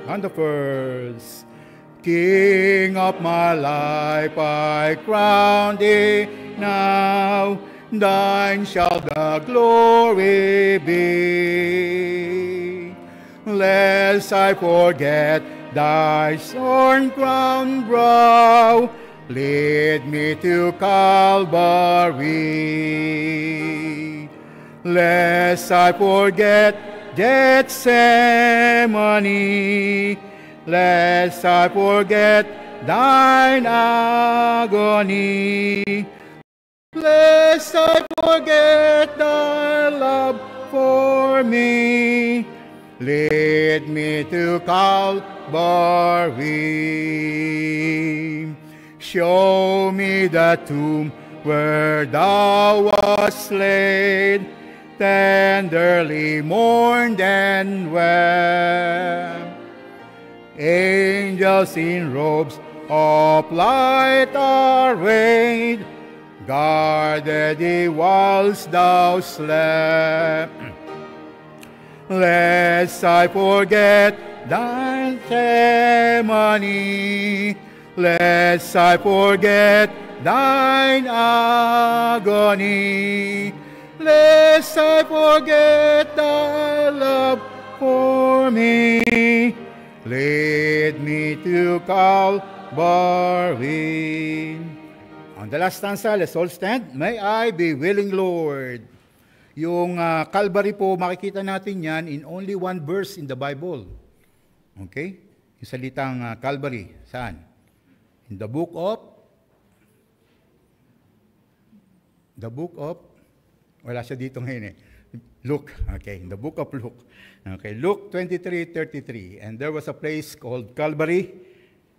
On the first, King of my life, I crown thee now. Thine shall the glory be. Lest I forget thy thorn-crowned brow, lead me to Calvary. Lest I forget Gethsemane, lest I forget thine agony, lest I forget thy love for me, lead me to Calvary. Show me the tomb where thou wast laid, tenderly mourned and wept. Angels in robes of light arrayed guarded thee whilst thou slept. Lest I forget thine testimony, lest I forget thine agony, lest I forget thy love for me, lead me to Calvary. On the last stanza, let's all stand. May I be willing, Lord. Yung Calvary po, makikita natin yan in only one verse in the Bible. Okay? Yung salitang Calvary. Saan? In the book of wala siya dito ngayon eh. Luke. Okay, in the book of Luke. Okay, Luke 23:33. And there was a place called Calvary,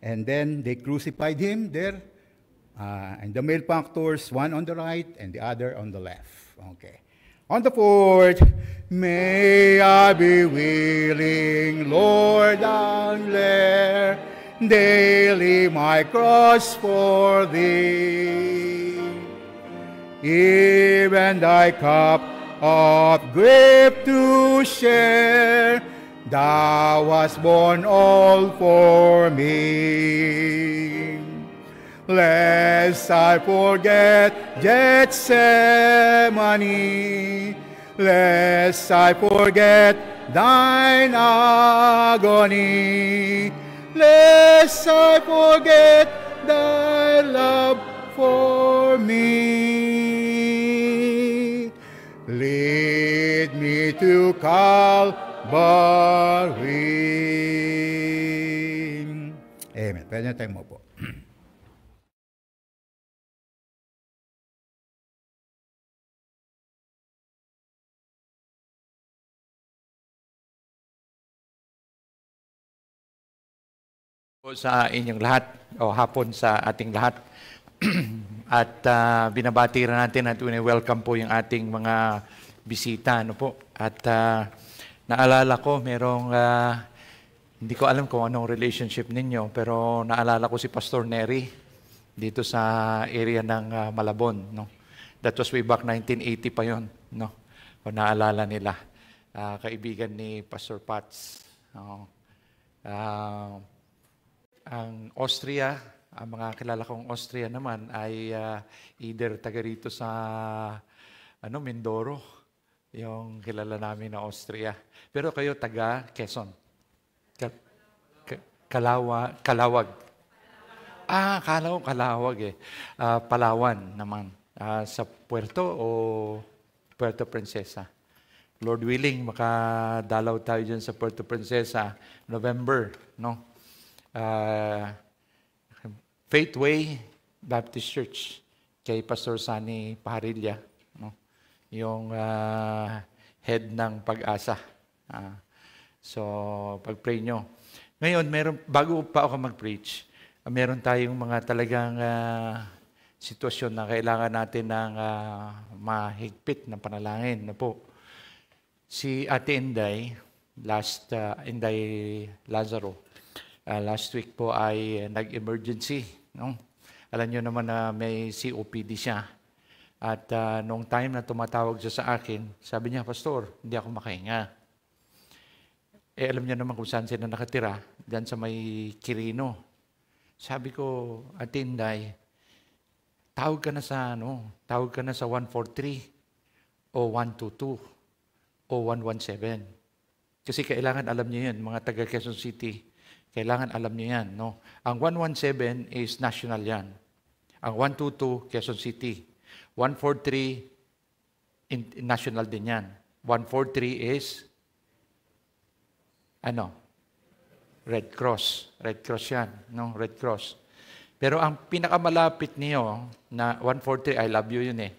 and then they crucified him there, and the malefactors, one on the right and the other on the left. Okay. On the fourth, may I be willing, Lord, and bear daily my cross for thee. Even thy cup of grief to share, thou wast born all for me. Lest I forget Gethsemane, lest I forget thine agony, lest I forget thy love for me. Lead me to Calvary. Amen. Pwede na tayong maupo. Sa inyong lahat, o hapon sa ating lahat. At binabati rin natin at welcome po yung ating mga bisita. Ano po? At naalala ko, merong, hindi ko alam kung anong relationship ninyo, pero naalala ko si Pastor Nery dito sa area ng Malabon. No? That was way back 1980 pa yon, no? Kung naalala nila. Kaibigan ni Pastor Pats. Ang Austria, ang mga kilala kong Austria naman ay either taga rito sa Mindoro, yung kilala namin na Austria. Pero kayo taga Quezon. Calawag. Calawag eh. Palawan naman. Sa Puerto o Puerto Princesa. Lord willing, makadalaw tayo dyan sa Puerto Princesa, November, no? Faithway Baptist Church kay Pastor Sani Paharilla, no? Yung head ng Pag-asa. So, pag-pray nyo. Ngayon, bago pa ako mag-preach, meron tayong mga talagang sitwasyon na kailangan natin ng mahigpit na panalangin. Na po. Si Ate Inday, Inday Lazaro, last week po ay nag-emergency. No? Alam nyo naman na may COPD siya. At nung time na tumatawag siya sa akin, sabi niya, Pastor, hindi ako makahinga. alam niyo naman kung saan sila nakatira, dyan sa may Quirino. Sabi ko, Ate Inday, tawag ka na sa 143 o 122 o 117. Kasi kailangan alam niyo yan, mga taga Quezon City, kailangan alam niyo yan. No? Ang 117 is national yan. Ang 122, Quezon City. 143, national din yan. 143 is, Red Cross. Red Cross yan. No? Red Cross. Pero ang pinakamalapit niyo na 143, I love you yun eh.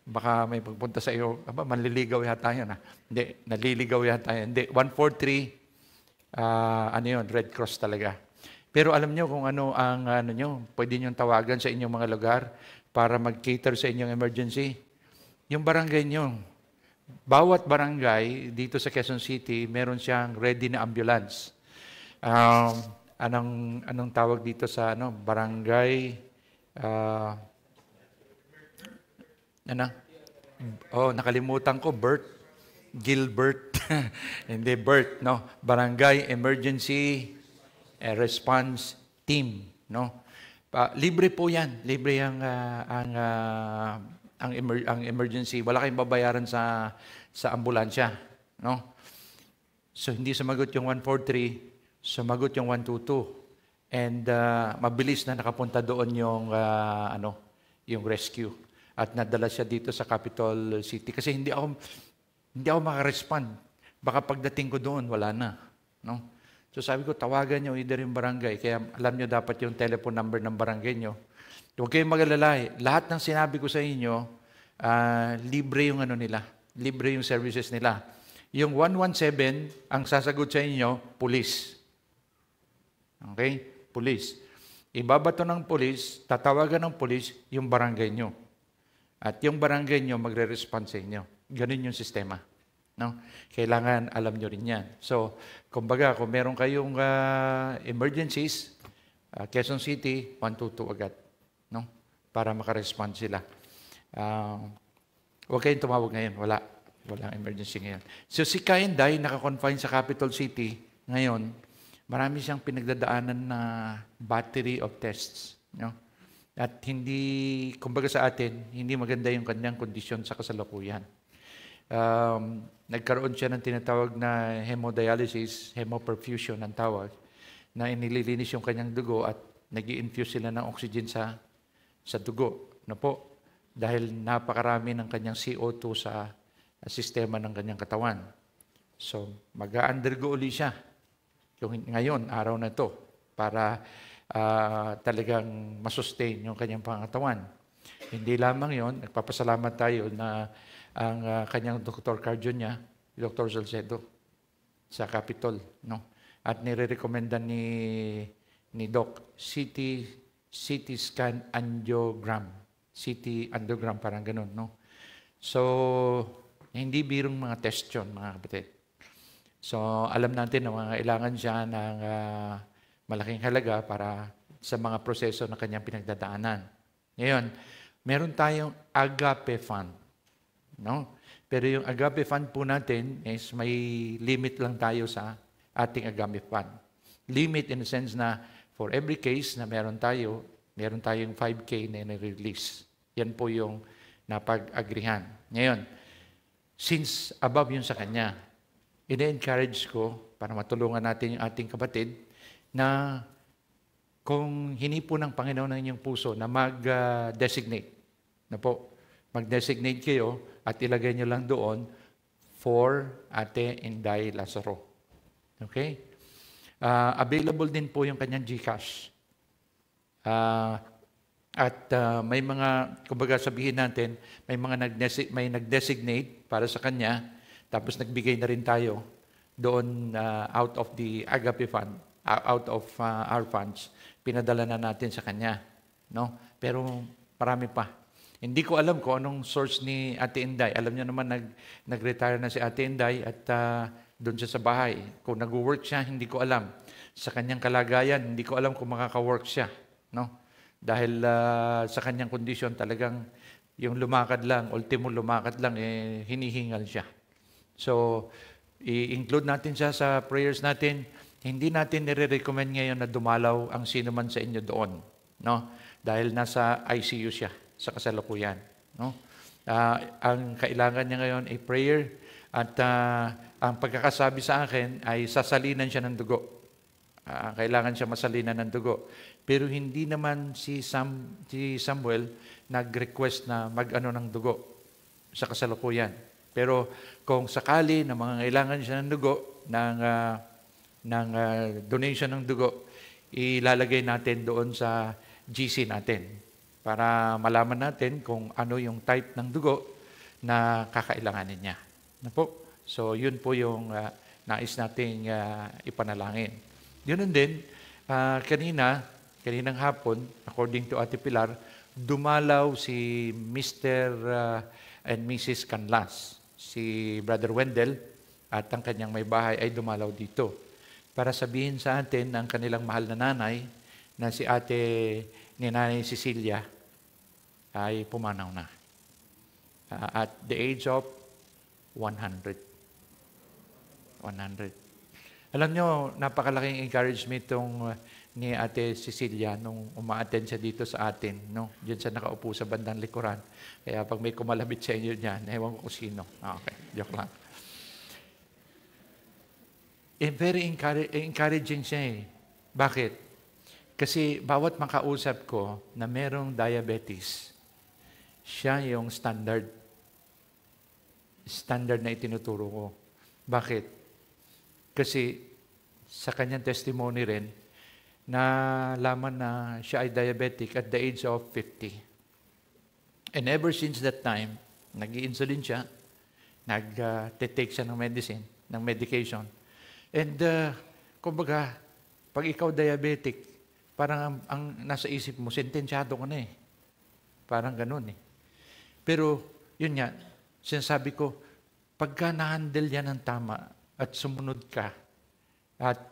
Baka may pagpunta sa iyo, manliligaw yata yun. Hindi, naliligaw yata yun. Hindi, 143, Red Cross talaga. Pero alam niyo kung ano ang pwede niyong tawagan sa inyong mga lugar para mag-cater sa inyong emergency? Yung barangay niyo. Bawat barangay dito sa Quezon City, meron siyang ready na ambulance. Anong tawag dito sa barangay? Nakalimutan ko, Gilbert. Hindi, Bert, no? Barangay Emergency Response Team, no? Libre po yan. Libre ang emergency. Wala kayong babayaran sa ambulansya, no? So, hindi sumagot yung 143, sumagot yung 122. And mabilis na nakapunta doon yung rescue. At nadala siya dito sa Capital City. Kasi hindi ako maka-respond. Baka pagdating ko doon, wala na, no? So sabi ko, tawagan nyo either yung barangay. Kaya alam nyo dapat yung telephone number ng barangay nyo. Huwag kayong mag-alala. Lahat ng sinabi ko sa inyo, libre yung nila. Libre yung services nila. Yung 117, ang sasagot sa inyo, police. Okay? Police. Ibabato ng police, tatawagan ng police yung barangay nyo. At yung barangay nyo magre-respond sa inyo. Ganun yung sistema. No? Kailangan alam nyo rin yan. So, kumbaga, kung meron kayong emergencies, Quezon City, 122 agad. No? Para makarespond sila. Huwag kayong tumawag ngayon. Walang emergency ngayon. So, si Kainday, nakakonfine sa Capital City, ngayon, marami siyang pinagdadaanan na battery of tests. No? At hindi, kumbaga sa atin, hindi maganda yung kanyang kondisyon sa kasalukuyan. Nagkaroon siya ng tinatawag na hemodialysis, hemoperfusion ang tawag, na inililinis yung kanyang dugo at nag-i-infuse sila ng oxygen sa dugo. No po? Dahil napakarami ng kanyang CO2 sa sistema ng kanyang katawan. So, mag-undergo uli siya. Ngayon, araw na to, para talagang masustain yung kanyang pangatawan. Hindi lamang yon, nagpapasalamat tayo na ang kanyang Dr. Cardio niya, Dr. Salcedo, sa Capitol. No? At nire-recommenda ni Doc, CT scan angiogram. CT angiogram, parang ganun. No? So, hindi birong mga test yun, mga kapatid. So, alam natin na mga kailangan siya ng malaking halaga para sa mga proseso na kanyang pinagdadaanan. Ngayon, meron tayong Agape Fund. No? Pero yung Agape Fund po natin is may limit lang tayo sa ating Agape Fund. Limit in the sense na for every case na meron tayong 5K na nire-release. Yan po yung napag-agrihan. Ngayon, since above yun sa kanya, ine-encourage ko para matulungan natin yung ating kapatid na kung hinipo ng Panginoon ng inyong puso na mag-designate, na po, mag-designate kayo at ilagay nyo lang doon for Ate Inday Lazaro. Okay? Available din po yung kanyang GCash. May mga, kumbaga sabihin natin, may nag-designate para sa kanya, tapos nagbigay na rin tayo doon out of the Agape Fund, out of our funds, pinadala na natin sa kanya. No? Pero marami pa. Hindi ko alam kung anong source ni Ate Inday. Alam niyo naman, nag-retire na si Ate Inday at doon siya sa bahay. Kung nag-work siya, hindi ko alam. Sa kanyang kalagayan, hindi ko alam kung makaka-work siya. No? Dahil sa kanyang kondisyon, talagang yung lumakad lang, ultimo lumakad lang, hinihingal siya. So, I-include natin siya sa prayers natin. Hindi natin nire-recommend ngayon na dumalaw ang sino man sa inyo doon. No? Dahil nasa ICU siya sa kasalukuyan. No? Ang kailangan niya ngayon ay prayer at ang pagkakasabi sa akin ay sasalinan siya ng dugo. Kailangan siya masalinan ng dugo. Pero hindi naman si Samuel nag-request na mag-ano ng dugo sa kasalukuyan. Pero kung sakali na mga kailangan siya ng dugo, ng donation ng dugo, ilalagay natin doon sa GC natin para malaman natin kung ano yung type ng dugo na kakailanganin niya. Ano po? So, yun po yung nais nating ipanalangin. Yun din, kaninang hapon, according to Ate Pilar, dumalaw si Mr. And Mrs. Canlas. Si Brother Wendell at ang kanyang may bahay ay dumalaw dito para sabihin sa atin ng kanilang mahal na nanay na si ate ni Nanay Cecilia ay pumanaw na. At the age of 100. Alam nyo, napakalaking encouragement itong ni Ate Cecilia nung uma-attend siya dito sa atin. No? Diyan siya nakaupo sa bandang likuran. Kaya pag may kumalabit sa inyo dyan, ewan ko kung sino. Okay, joke lang. Very encouraging siya eh. Bakit? Kasi bawat makausap ko na merong diabetes, siya yung standard na itinuturo ko. Bakit? Kasi sa kanyang testimony rin, nalaman na siya ay diabetic at the age of 50. And ever since that time, nag-i-insulin siya, nag-take siya ng medication. And kumbaga, pag ikaw diabetic, parang ang nasa isip mo, sentensyado ka na eh. Parang ganun eh. Pero, yun nga, sinasabi ko, pagka na-handle yan ng tama at sumunod ka at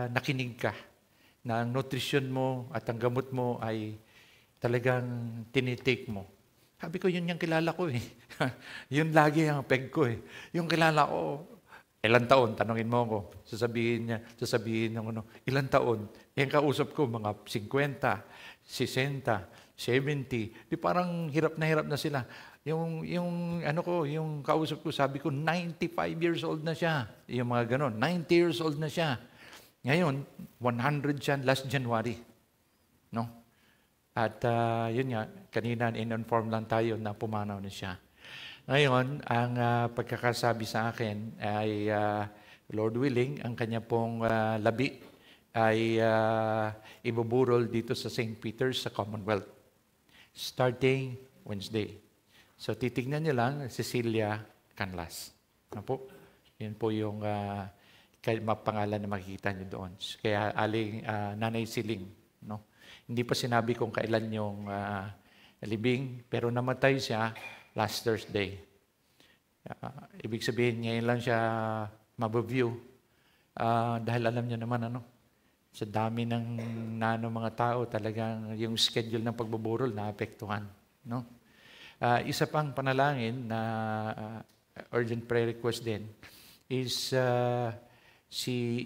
nakinig ka, na ang nutrition mo at ang gamot mo ay talagang tinitake mo. Sabi ko, yun yung kilala ko eh. Yun lagi ang peg ko eh. Yung kilala ko, ilang taon? Tanungin mo ako. Sasabihin ng ilang taon? Yung kausap ko, mga 50, 60, 70. Di parang hirap na sila. Yung kausap ko, sabi ko, 95 years old na siya. Yung mga ganon, 90 years old na siya. Ngayon, 100 siya last January. No? At yun nga, kanina in-inform lang tayo na pumanaw na siya. Ngayon, ang pagkakasabi sa akin ay, Lord willing, ang kanya pong labi ay ibuburol dito sa St. Peter's sa Commonwealth. Starting Wednesday. So, titignan niyo lang, Cecilia Canlas. Ano po? Yun po yung pangalan na makikita niyo doon. Kaya aling Nanay Siling. No? Hindi pa sinabi kung kailan yung libing, pero namatay siya last Thursday. Ibig sabihin, ngayon lang siya mabaview. Dahil alam niyo naman, sa dami ng mga tao, talagang yung schedule ng pagbuburol naapektuhan. No? Isa pang panalangin na urgent prayer request din is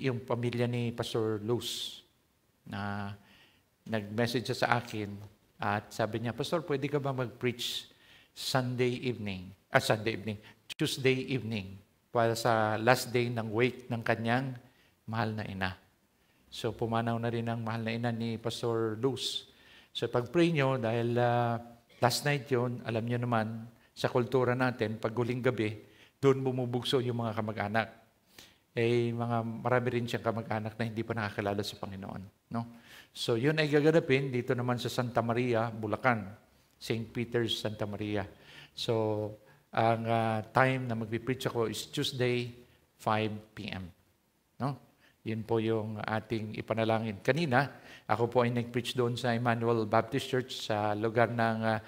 yung pamilya ni Pastor Luz na nag-message siya sa akin at sabi niya, Pastor, pwede ka ba mag-preach Tuesday evening para sa last day ng wake ng kanyang mahal na ina. So pumanaw na rin ang mahal na ina ni Pastor Luz. So pag-pray nyo, dahil last night yun, alam nyo naman, sa kultura natin, pag huling gabi, doon bumubugso yung mga kamag-anak. Marami rin siyang kamag-anak na hindi pa nakakilala sa Panginoon. No? So, yun ay gaganapin dito naman sa Santa Maria, Bulacan. St. Peter's, Santa Maria. So, ang time na magpipreach ako is Tuesday, 5 p.m. No? Yun po yung ating ipanalangin. Kanina, ako po ay nag-preach doon sa Emmanuel Baptist Church sa lugar ng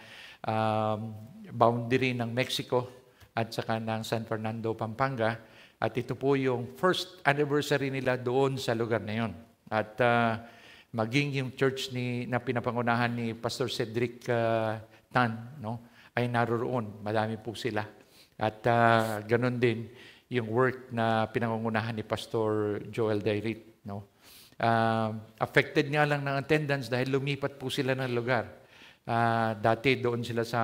boundary ng Mexico at saka ng San Fernando, Pampanga. At ito po yung first anniversary nila doon sa lugar na yun. At maging yung church na pinapangunahan ni Pastor Cedric Tan, no, ay naroroon. Madami po sila. At ganun din yung work na pinangungunahan ni Pastor Joel Dairit. No? Affected nga lang ng attendance dahil lumipat po sila ng lugar. Dati doon sila sa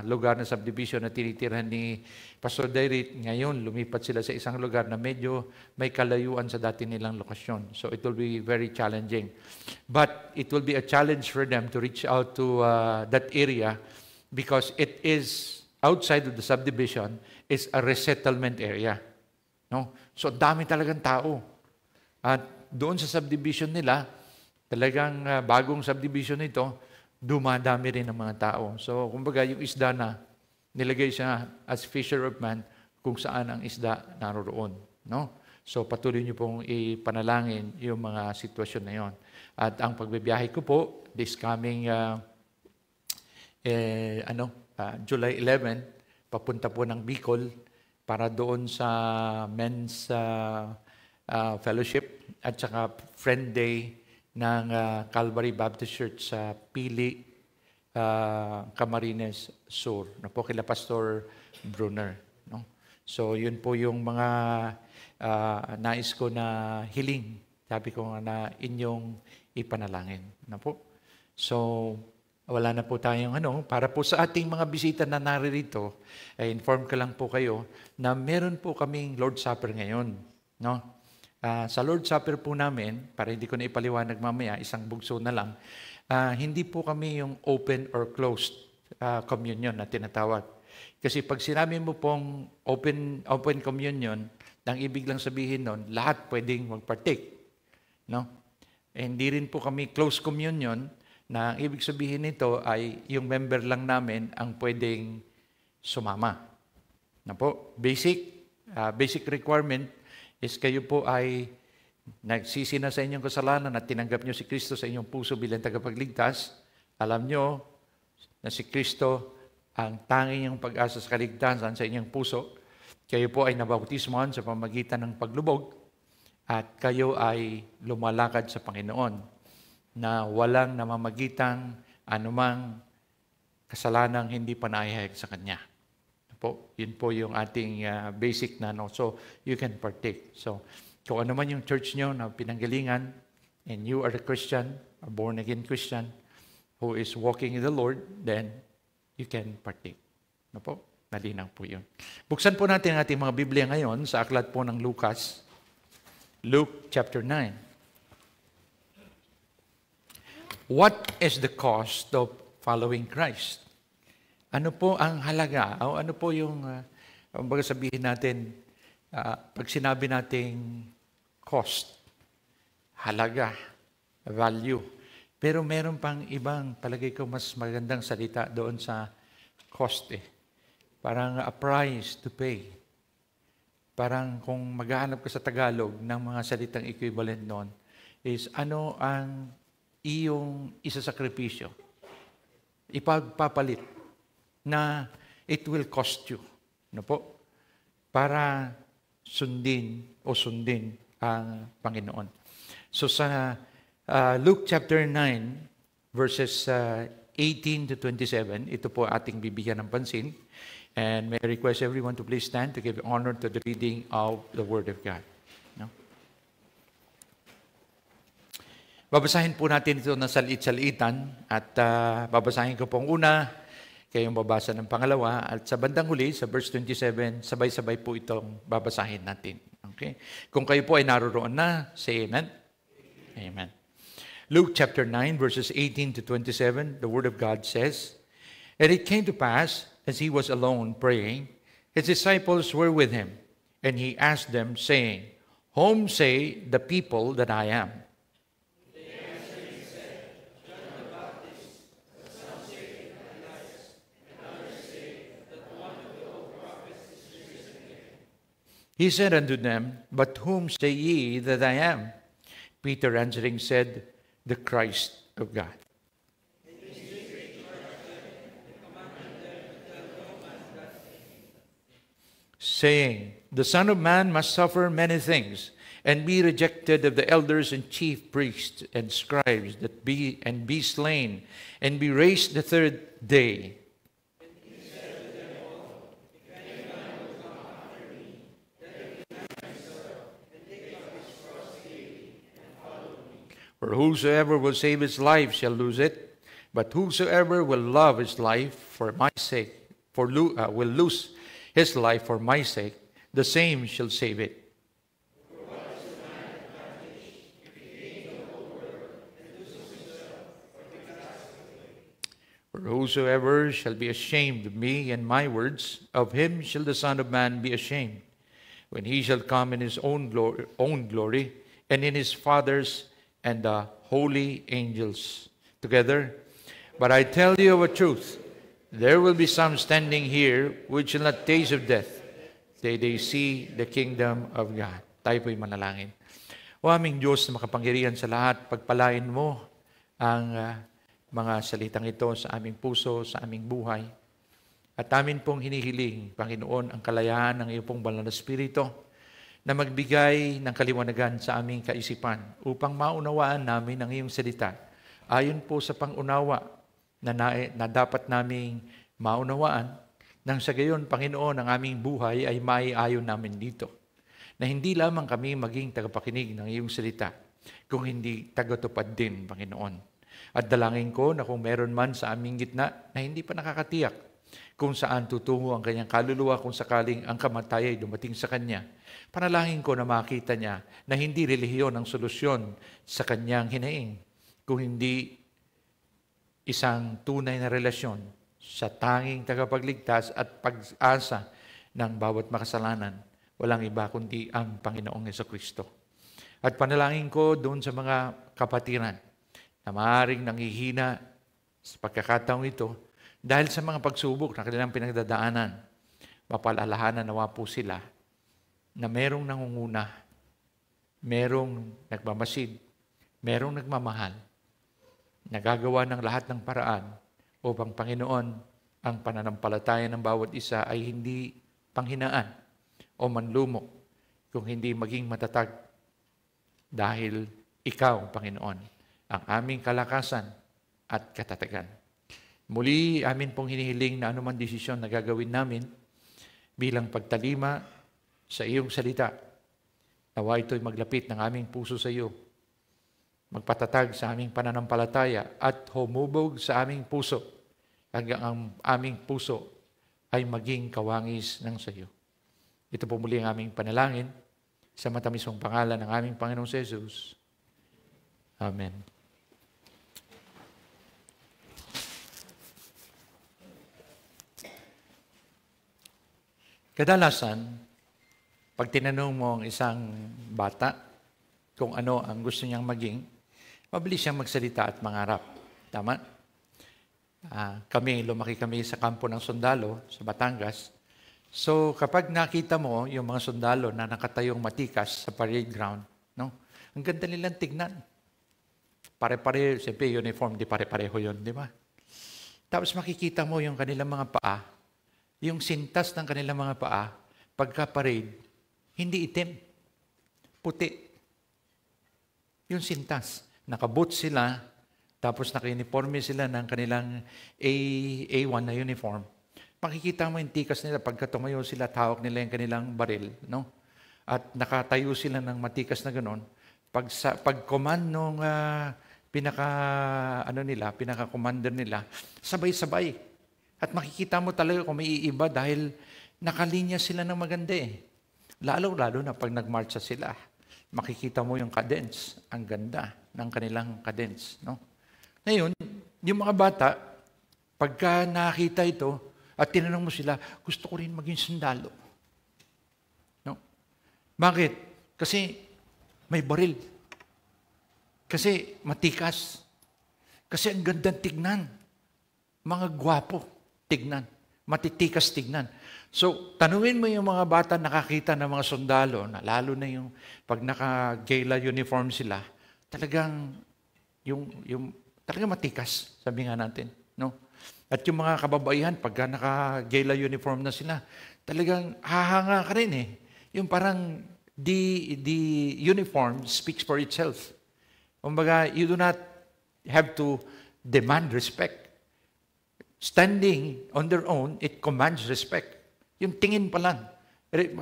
lugar na subdivision na tinitirahan ni Pastor Dairit. Ngayon, lumipat sila sa isang lugar na medyo may kalayuan sa dati nilang lokasyon. So it will be very challenging. But it will be a challenge for them to reach out to that area because it is outside of the subdivision is a resettlement area. No? So dami talagang tao. At doon sa subdivision nila, talagang bagong subdivision ito, dumadami rin ang mga tao. So, kumbaga, yung isda na nilagay siya as fisher of man kung saan ang isda naroroon. No? So, patuloy niyo pong ipanalangin yung mga sitwasyon na yon. At ang pagbibiyahe ko po, this coming July 11, papunta po ng Bicol para doon sa men's fellowship at saka friend day ng Calvary Baptist Church sa Pili, Camarines Sur, na po kila Pastor Brunner. No? So, yun po yung mga nais ko na hiling. Sabi ko nga na inyong ipanalangin. Na po. So, wala na po tayong para po sa ating mga bisita na naririto, inform ko lang po kayo na meron po kaming Lord Supper ngayon. No? Sa Lord Supper po namin, para hindi ko na ipaliwanag mamaya, isang bugso na lang, hindi po kami yung open or closed communion na tinatawag. Kasi pag sinabi mo pong open communion, ang ibig lang sabihin nun, lahat pwedeng mag-partake. No? Hindi rin po kami closed communion, na ang ibig sabihin nito ay yung member lang namin ang pwedeng sumama. Na po, basic requirement is kayo po ay nagsisi na sa inyong kasalanan at tinanggap nyo si Kristo sa inyong puso bilang tagapagligtas. Alam nyo na si Kristo ang tanging yung pag-asa sa kaligtasan sa inyong puso. Kayo po ay nabautismohan sa pamagitan ng paglubog at kayo ay lumalakad sa Panginoon na walang namamagitang anumang kasalanang hindi panahihayag sa Kanya. Yun po yung ating basic na so you can partake. So kung ano man yung church nyo na pinanggalingan and you are a Christian, a born-again Christian who is walking in the Lord, then you can partake. Malinaw po yun. Buksan po natin ang ating mga Biblia ngayon sa aklat po ng Lucas, Luke chapter 9. What is the cost of following Christ? Ano po ang halaga? O ano po yung, baga sabihin natin, pag sinabi nating cost, halaga, value. Pero meron pang ibang, palagay ko mas magandang salita doon sa cost Parang a price to pay. Parang kung maghahanap ka sa Tagalog ng mga salitang equivalent noon, is ano ang iyong isasakripisyo? Ipagpapalit na it will cost you. Para sundin ang Panginoon. So sa Luke chapter 9, verses 18 to 27, ito po ating bibigyan ng pansin. And may I request everyone to please stand to give honor to the reading of the Word of God. No? Babasahin po natin ito ng salit-salitan at babasahin ko pong una, kayong babasa ng pangalawa, at sa bandang huli, sa verse 27, sabay-sabay po itong babasahin natin. Okay? Kung kayo po ay naroroon na, say amen. Amen. Luke chapter 9, verses 18 to 27, the Word of God says, And it came to pass, as he was alone praying, his disciples were with him, and he asked them, saying, Whom say the people that I am? He said unto them, But whom say ye that I am? Peter answering said, The Christ of God. Saying, The Son of Man must suffer many things, and be rejected of the elders and chief priests and scribes, and be slain, and be raised the third day. For whosoever will save his life shall lose it, but whosoever will love his life for my sake, will lose his life for my sake, the same shall save it. For whosoever shall be ashamed of me and my words, of him shall the Son of Man be ashamed, when he shall come in his own glory, and in his Father's and the holy angels together. But I tell you of a truth, there will be some standing here which shall not taste of death, till they see the kingdom of God. Tayo po'y manalangin. O aming Diyos na makapangyarihan sa lahat, pagpalain mo ang mga salitang ito sa aming puso, sa aming buhay. At amin pong hinihiling, Panginoon, ang kalayaan ng iyong pong banal na Espiritu na magbigay ng kaliwanagan sa aming kaisipan upang maunawaan namin ang iyong salita. Ayon po sa pangunawa na dapat naming maunawaan, nang sa gayon, Panginoon, ang aming buhay ay maiayon namin dito. Na hindi lamang kami maging tagapakinig ng iyong salita, kung hindi tagatupad din, Panginoon. At dalangin ko na kung meron man sa aming gitna na hindi pa nakakatiyak kung saan tutungo ang kanyang kaluluwa kung sakaling ang kamatay ay dumating sa kanya, panalangin ko na makita niya na hindi relihiyon ang solusyon sa kanyang hinaing, kung hindi isang tunay na relasyon sa tanging tagapagligtas at pag-asa ng bawat makasalanan. Walang iba kundi ang Panginoong Jesucristo. At panalangin ko doon sa mga kapatiran na maaaring nanghihina sa pagkakataong ito dahil sa mga pagsubok na kanilang pinagdadaanan. Mapalalahanan nawa po sila na merong nangunguna, merong nagmamasid, merong nagmamahal, nagagawa ng lahat ng paraan upang, Panginoon, ang pananampalataya ng bawat isa ay hindi panghinaan o manlumok, kung hindi maging matatag dahil ikaw, Panginoon, ang aming kalakasan at katatagan. Muli, amin pong hinihiling na anuman desisyon na gagawin namin bilang pagtalima sa iyong salita. Nawa ito'y maglapit ng aming puso sa iyo, magpatatag sa aming pananampalataya at humubog sa aming puso hanggang ang aming puso ay maging kawangis ng sa iyo. Ito po muli ang aming panalangin sa matamisong pangalan ng aming Panginoong Jesus. Amen. Kadalasan, pag tinanong mo ang isang bata kung ano ang gusto niyang maging, mabilis siyang magsalita at mangarap. Tama? Lumaki kami sa kampo ng sundalo sa Batangas. So, kapag nakita mo yung mga sundalo na nakatayong matikas sa parade ground, no? Ang ganda nilang tignan. Pare-pareho, siyempre uniform, di pare-pareho yun, di ba? Tapos makikita mo yung kanilang mga paa, yung sintas ng kanilang mga paa, pagka-parade, hindi itim, puti. Yung sintas, nakaboots sila, tapos naka-uniforme sila ng kanilang A1 na uniform. Makikita mo yung tikas nila, pagka tumayo sila, hawak nila yung kanilang baril, no? At nakatayo sila ng matikas na ganon. Pag-command nung pinaka-commander nila, sabay-sabay. At makikita mo talaga kung may iiba dahil nakalinya sila ng maganda eh. Lalo-lalo na pag nagmarcha sila, makikita mo yung cadence, ang ganda ng kanilang cadence. No? Ngayon, yung mga bata, pagka nakita ito at tinanong mo sila, gusto ko rin maging sundalo. No? Bakit? Kasi may baril. Kasi matikas. Kasi ang gandang tignan. Mga gwapo tignan. Matitikas tignan. So, tanungin mo yung mga bata nakakita ng mga sundalo, na lalo na yung pag naka-gala uniform sila, talagang talagang matikas, sabi nga natin. No? At yung mga kababaihan, pag naka-gala uniform na sila, talagang hahanga ka rin eh. Yung parang the uniform speaks for itself. Kumbaga, you do not have to demand respect. Standing on their own, it commands respect. Yung tingin pa lang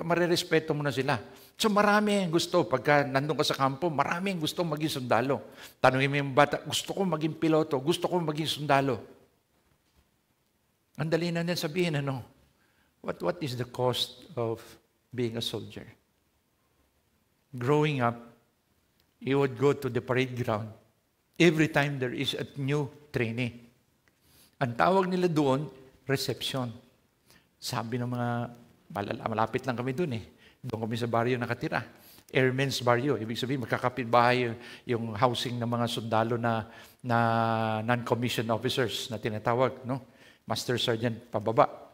Marirespeto mo na sila. So marami ang gusto. Pagka nandun ka sa kampo, marami ang gusto maging sundalo. Tanungin mo yung bata, gusto ko maging piloto, gusto ko maging sundalo. Ang dali na niyan sabihin, what is the cost of being a soldier? Growing up, you would go to the parade ground every time there is a new trainee. Ang tawag nila doon, reception. Sabi ng mga, malapit lang kami doon Doon kami sa baryo nakatira. Airmen's baryo. Ibig sabihin, magkakapitbahay yung housing ng mga sundalo na non-commissioned officers na tinatawag, Master Sergeant pababa.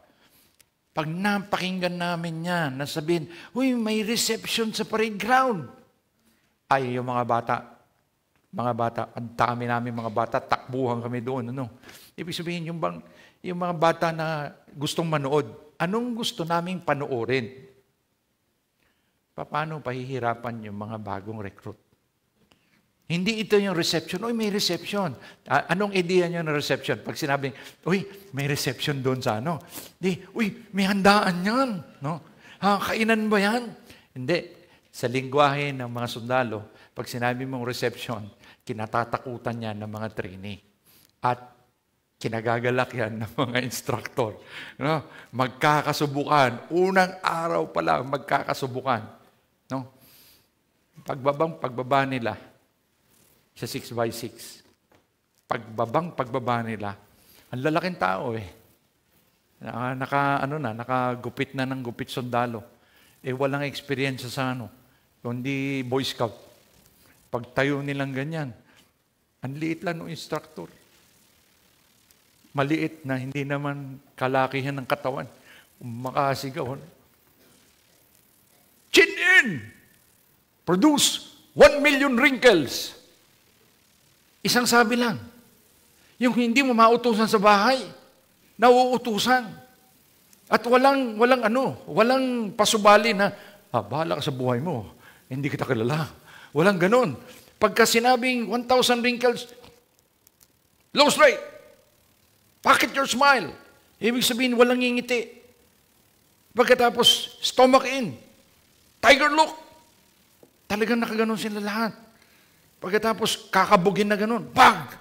Pag napakinggan namin yan, nasabihin, uy, may reception sa parade ground. Ay, yung mga bata, ang dami namin mga bata, takbuhan kami doon, Ibig sabihin, yung mga bata na gustong manood, anong gusto naming panoorin? Paano pahihirapan yung mga bagong recruit? Hindi ito yung reception. Uy, may reception. Anong idea nyo ng reception? Pag sinabing, uy, may reception doon sa uy, may handaan yan. Kainan ba yan? Hindi. Sa lingwahe ng mga sundalo, pag sinabi mong reception, kinatatakutan yan ng mga trainee. At kinagagalak yan ng mga instructor. Magkakasubukan. Unang araw pa lang, magkakasubukan. Pagbaba nila sa 6x6. Pagbaba nila, ang lalaking tao nakagupit na ng gupit sundalo. Walang experience sa kundi Boy Scout. Pagtayo nilang ganyan, ang liit lang ng instructor. Maliit na hindi naman kalakihan ng katawan. Makasigaw. Chin in! Produce 1 million wrinkles. Isang sabi lang. Yung hindi mo mautusan sa bahay, nauutusan. At walang pasubali na, bahala ka sa buhay mo, hindi kita kilala. Walang ganon. Pagka sinabing 1,000 wrinkles, low straight, pocket your smile. Ibig sabihin, walang ngingiti. Pagkatapos, stomach in, tiger look. Talagang nakaganon sila lahat. Pagkatapos, kakabugin na ganon. Bag!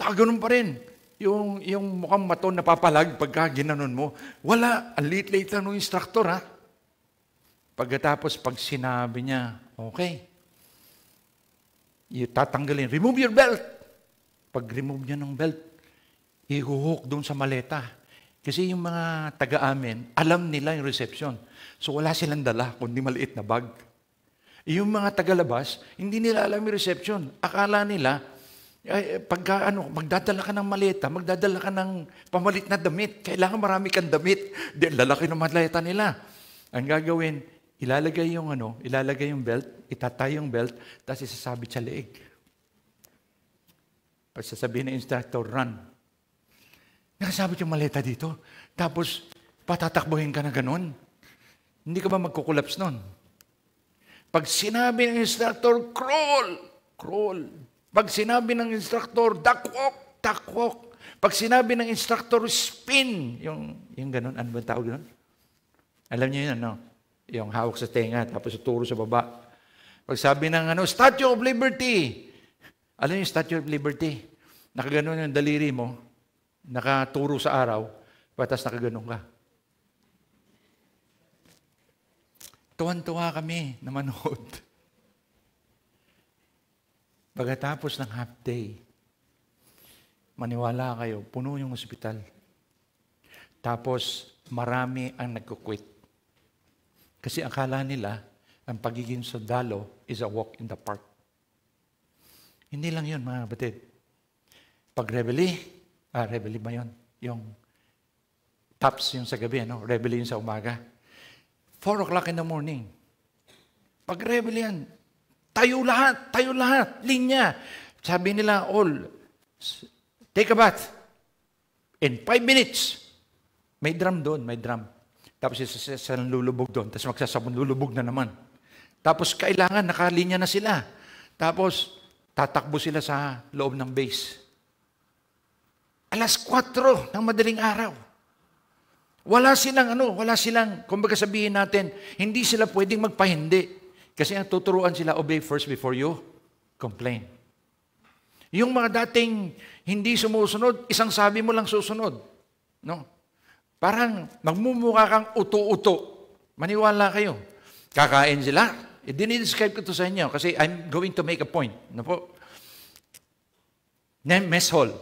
Nakaganon pa rin. Yung mukhang maton napapalag pagka ginanon mo. Wala. Ang late-late lang ng instructor, Pagkatapos, pag sinabi niya, okay, tatanggalin, remove your belt. Pag remove niya ng belt, ihuhook doon sa maleta. Kasi yung mga taga-amin, alam nila yung reception. So wala silang dala, kundi maliit na bag. Yung mga tagalabas, hindi nila alam yung reception. Akala nila, magdadala ka ng maleta, magdadala ka ng pamalit na damit. Kailangan marami kang damit. Lalaki ng maleta nila. Ang gagawin, ilalagay yung belt, itatay yung belt, tapos isasabit sa leeg. Pag sasabihin ng instructor, run. Nakasabit yung maleta dito. Tapos, patatakbuhin ka na ganun. Hindi ka ba magkukulaps nun? Pag sinabi ng instructor, crawl. Pag sinabi ng instructor, duck walk. Pag sinabi ng instructor, spin. Yung ganun, ano ba tawag ganun? Alam niyo yun, Yung hawak sa tenga, tapos tuturo sa baba. Pag sabi ng Statue of Liberty. Alam niyo yung Statue of Liberty? Nakaganon yung daliri mo, nakaturo sa araw, patas nakaganon ka. Tuwan-tuwa kami na manood. Pagkatapos ng half day, maniwala kayo, puno yung ospital. Tapos, marami ang nagkukwit. Kasi akala nila, ang pagiging sundalo is a walk in the park. Hindi lang yun, mga kapatid. Pag reveille ba yun? Yung tops yung sa gabi, reveille yung sa umaga. 4 o'clock in the morning. Pag reveille yan, tayo lahat, linya. Sabi nila, all, take a bath. In 5 minutes, may drum doon, may drum. Tapos isa lulubog doon, tapos magsasabon, lulubog na naman. Tapos kailangan, nakalinya na sila. Tapos, tatakbo sila sa loob ng base. 4:00 ng madaling araw. wala silang, kumbaga sabihin natin, hindi sila pwedeng magpahindi. Kasi ang tuturuan sila, obey first before you complain. Yung mga dating hindi sumusunod, isang sabi mo lang susunod. No? Parang magmumukha kang uto-uto. Maniwala kayo. Kakain sila. Dinidescribe ko ito sa inyo kasi I'm going to make a point. Ano po? Mess hall.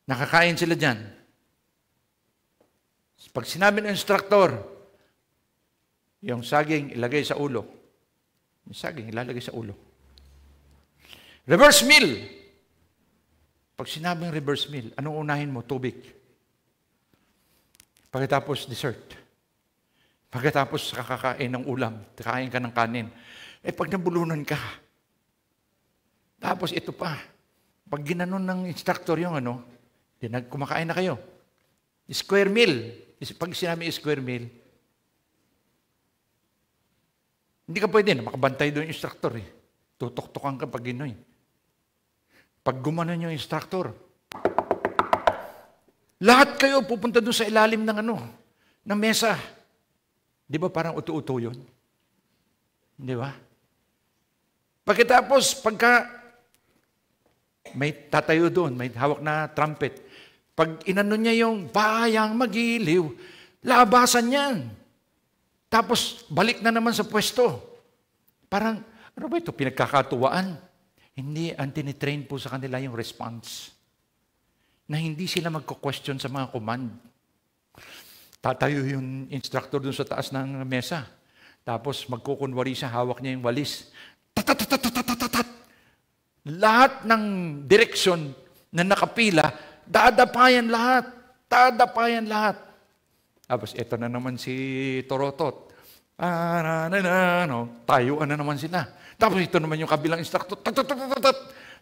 Nakakain sila dyan. Pag sinabi ng instructor, yung saging ilagay sa ulo. Yung saging ilalagay sa ulo. Reverse meal. Pag sinabing reverse meal, anong unahin mo? Tubig. Pagkatapos dessert. Pagkatapos kakakain ng ulam, kakain ka ng kanin. Pag nabulunan ka, tapos ito pa, pag ginanon ng instructor yung kumakain na kayo. Square meal. Pag sinabi square meal, hindi ka pwede na makabantay doon yung instructor. Tutok-tokan ka pag ginoy. Pag gumanon yung instructor, lahat kayo pupunta doon sa ilalim ng mesa. Di ba parang uto-uto yun? Di ba? Pagkatapos, pagka may tatayo doon, may hawak na trumpet, pag inano niya yung bayang magiliw, labasan yan. Tapos, balik na naman sa pwesto. Parang, ano ba ito? Pinagkakatuwaan. Hindi, ang tinitrain po sa kanila yung response. Na hindi sila magko-question sa mga command. Tatayo yung instructor dun sa taas ng mesa. Tapos, magkukunwari siya, hawak niya yung walis. Tatatatatatatatat! Lahat ng direksyon na nakapila, dadapayan lahat. Dadapayan lahat. Tapos, ito na naman si Torotot. Tayuan na naman sila. Tapos, ito naman yung kabilang instructor.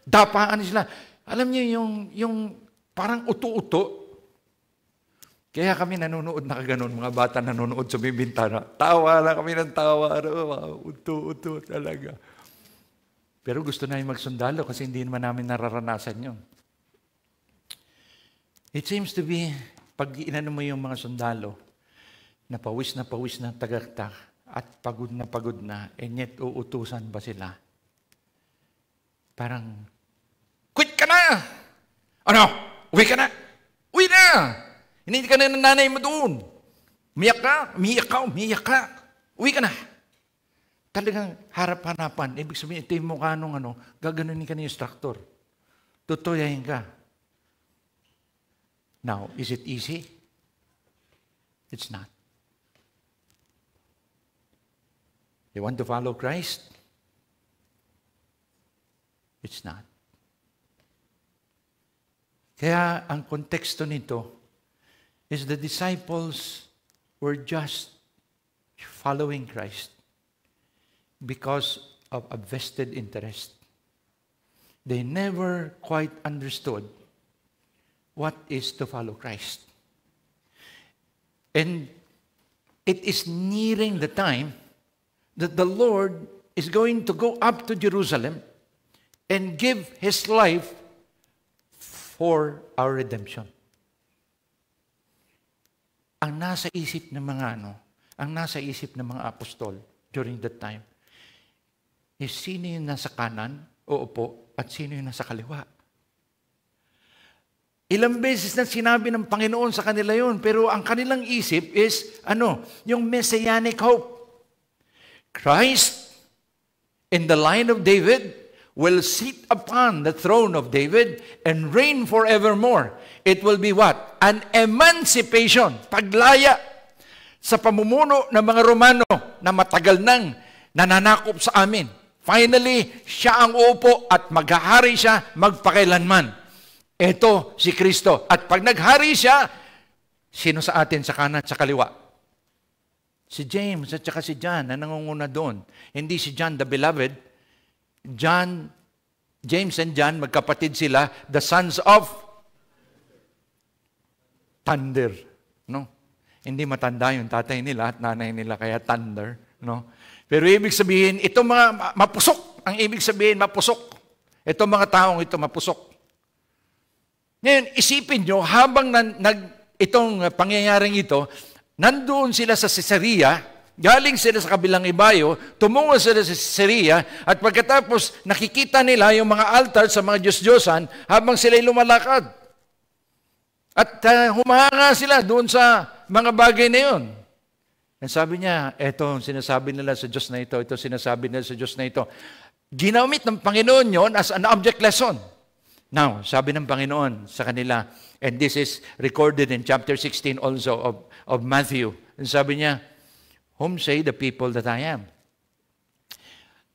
Dapaan sila. Alam niyo, yung parang uto-uto. Kaya kami nanonood na kaganon, mga bata nanonood sa bintana. Tawa na kami ng tawa. Uto-uto talaga. Pero gusto namin magsundalo kasi hindi naman namin nararanasan yun. It seems to be, pag inano mo yung mga sundalo, na pawis na tagaktak, at pagod na, and yet uutusan ba sila? Parang, quit ka na! Ano? Uwi ka na! Uwi na! Hindi ka na ng nanay mo doon. Umiyak ka. Uwi ka na. Talagang harap-harapan. Ibig sabihin, ito yung mukha nung gaganunin ka ng instructor. Tutuyahin ka. Now, is it easy? It's not. You want to follow Christ? It's not. Kaya ang konteksto nito is the disciples were just following Christ because of a vested interest. They never quite understood what is to follow Christ. And it is nearing the time that the Lord is going to go up to Jerusalem and give His life for our redemption. Ang nasa isip ng mga apostol during that time is sino yung nasa kanan o upo at sino yung nasa kaliwa. Ilang beses na sinabi ng Panginoon sa kanila yun, pero ang kanilang isip is, yung messianic hope. Christ, in the line of David, will sit upon the throne of David and reign forevermore. It will be what? An emancipation, paglaya sa pamumuno ng mga Romano na matagal nang nananakop sa amin. Finally, siya ang uupo at maghahari siya magpakailanman. Ito si Kristo. At pag naghari siya, sino sa atin sa kanan at sa kaliwa? Si James at saka si John na nangunguna doon. Hindi si John the beloved. James and John, magkapatid sila, the sons of thunder. No? Hindi matanda yung tatay nila at nanay nila, kaya thunder. No? Pero ibig sabihin, ito mga mapusok. Ang ibig sabihin, mapusok. Ito mga taong ito, mapusok. Ngayon, isipin nyo, habang itong pangyayaring ito, nandoon sila sa Caesarea, galing sila sa kabilang ibayo, tumungo sila sa Caesarea, at pagkatapos nakikita nila yung mga altar sa mga Diyos-Diyosan habang sila'y lumalakad. At humahanga sila doon sa mga bagay na yun. And sabi niya, eto sinasabi nila sa Diyos na ito, ito sinasabi nila sa Diyos na ito. Ginamit ng Panginoon yon as an object lesson. Now, sabi ng Panginoon sa kanila, and this is recorded in chapter 16 also of Matthew. And sabi niya, whom say the people that I am?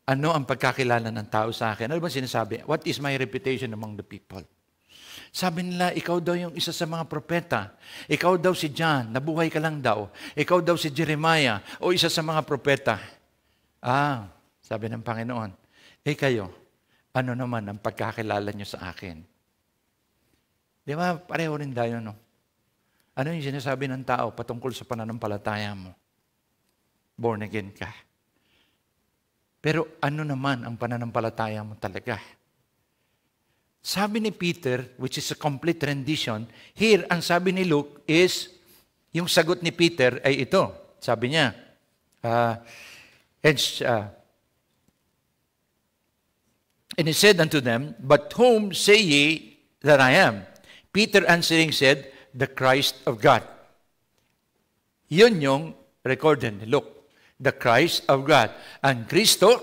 Ano ang pagkakilala ng tao sa akin? Ano ba sinasabi? What is my reputation among the people? Sabi nila, ikaw daw yung isa sa mga propeta. Ikaw daw si John, nabuhay ka lang daw. Ikaw daw si Jeremiah, o isa sa mga propeta. Sabi ng Panginoon, kayo, ano naman ang pagkakilala nyo sa akin? Di ba, pareho rin tayo, no? Ano yung sinasabi ng tao patungkol sa pananampalataya mo? Born again ka. Pero ano naman ang pananampalataya mo talaga? Sabi ni Peter, which is a complete rendition, here, ang sabi ni Luke is, yung sagot ni Peter ay ito. Sabi niya, and he said unto them, but whom say ye that I am? Peter answering said, the Christ of God. Yun yung recorded ni Luke. The Christ of God. Ang Kristo,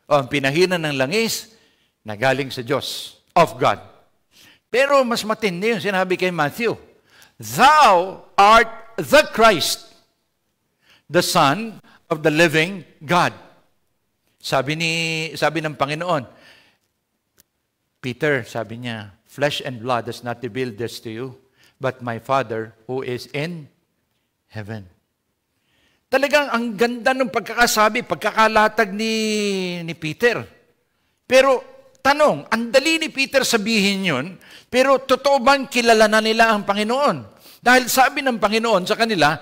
o ang pinahinan ng langis, na galing sa Diyos, of God. Pero mas matindi yung sinabi kay Matthew, thou art the Christ, the Son of the living God. Sabi ng Panginoon, Peter, sabi niya, flesh and blood does not reveal this to you, but my Father who is in heaven. Talagang ang ganda ng pagkakasabi, pagkakalatag ni Peter. Pero tanong, ang dali ni Peter sabihin yun, pero totoo bang kilala na nila ang Panginoon? Dahil sabi ng Panginoon sa kanila,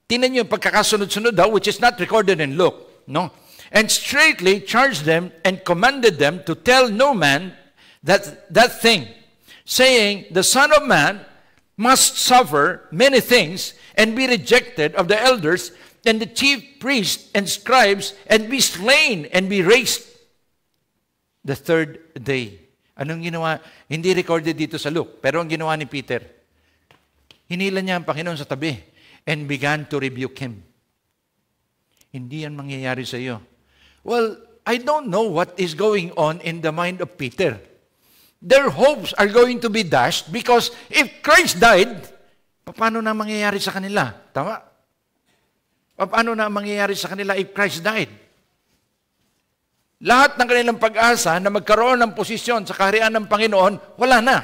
tinan niyo yung pagkakasunod-sunod daw, which is not recorded in Luke, no? And straightly charged them and commanded them to tell no man that thing, saying, the Son of Man must suffer many things and be rejected of the elders and the chief priests and scribes and be slain and be raised the third day. Anong ginawa? Hindi recorded dito sa Luke, pero ang ginawa ni Peter, hinila niya ang Panginoon sa tabi and began to rebuke him. Hindi yan mangyayari sa iyo. Well, I don't know what is going on in the mind of Peter. Their hopes are going to be dashed because if Christ died, paano na mangyayari sa kanila? Tama? Paano na mangyayari sa kanila if Christ died? Lahat ng kanilang pag-asa na magkaroon ng posisyon sa kaharian ng Panginoon, wala na.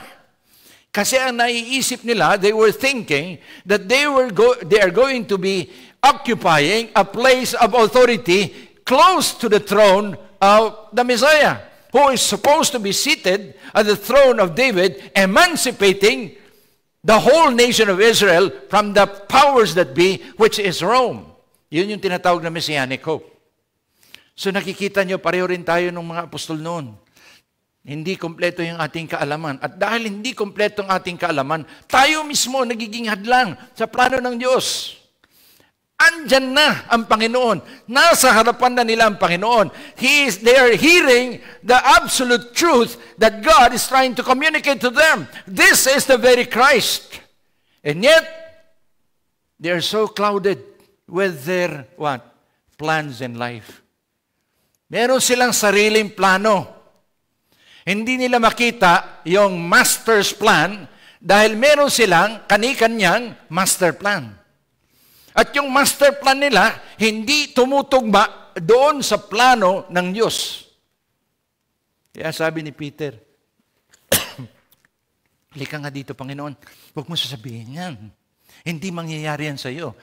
Kasi ang naiisip nila, they were thinking that they are going to be occupying a place of authority close to the throne of the Messiah, who is supposed to be seated at the throne of David, emancipating the whole nation of Israel from the powers that be, which is Rome. Yun yung tinatawag na Messianic hope. So nakikita nyo, pareho rin tayo ng mga apostol noon. Hindi kompleto yung ating kaalaman. At dahil hindi kompleto ang ating kaalaman, tayo mismo nagiging hadlang sa plano ng Diyos. Andyan na ang Panginoon. Nasa harapan na nila ang Panginoon. They are hearing the absolute truth that God is trying to communicate to them. This is the very Christ. And yet, they are so clouded with their plans in life. Meron silang sariling plano. Hindi nila makita yung master's plan dahil meron silang kani-kanyang master plan. At yung master plan nila, hindi tumutugma doon sa plano ng Diyos. Kaya sabi ni Peter, halika nga dito, Panginoon, huwag mo sasabihin yan. Hindi mangyayari yan sa iyo.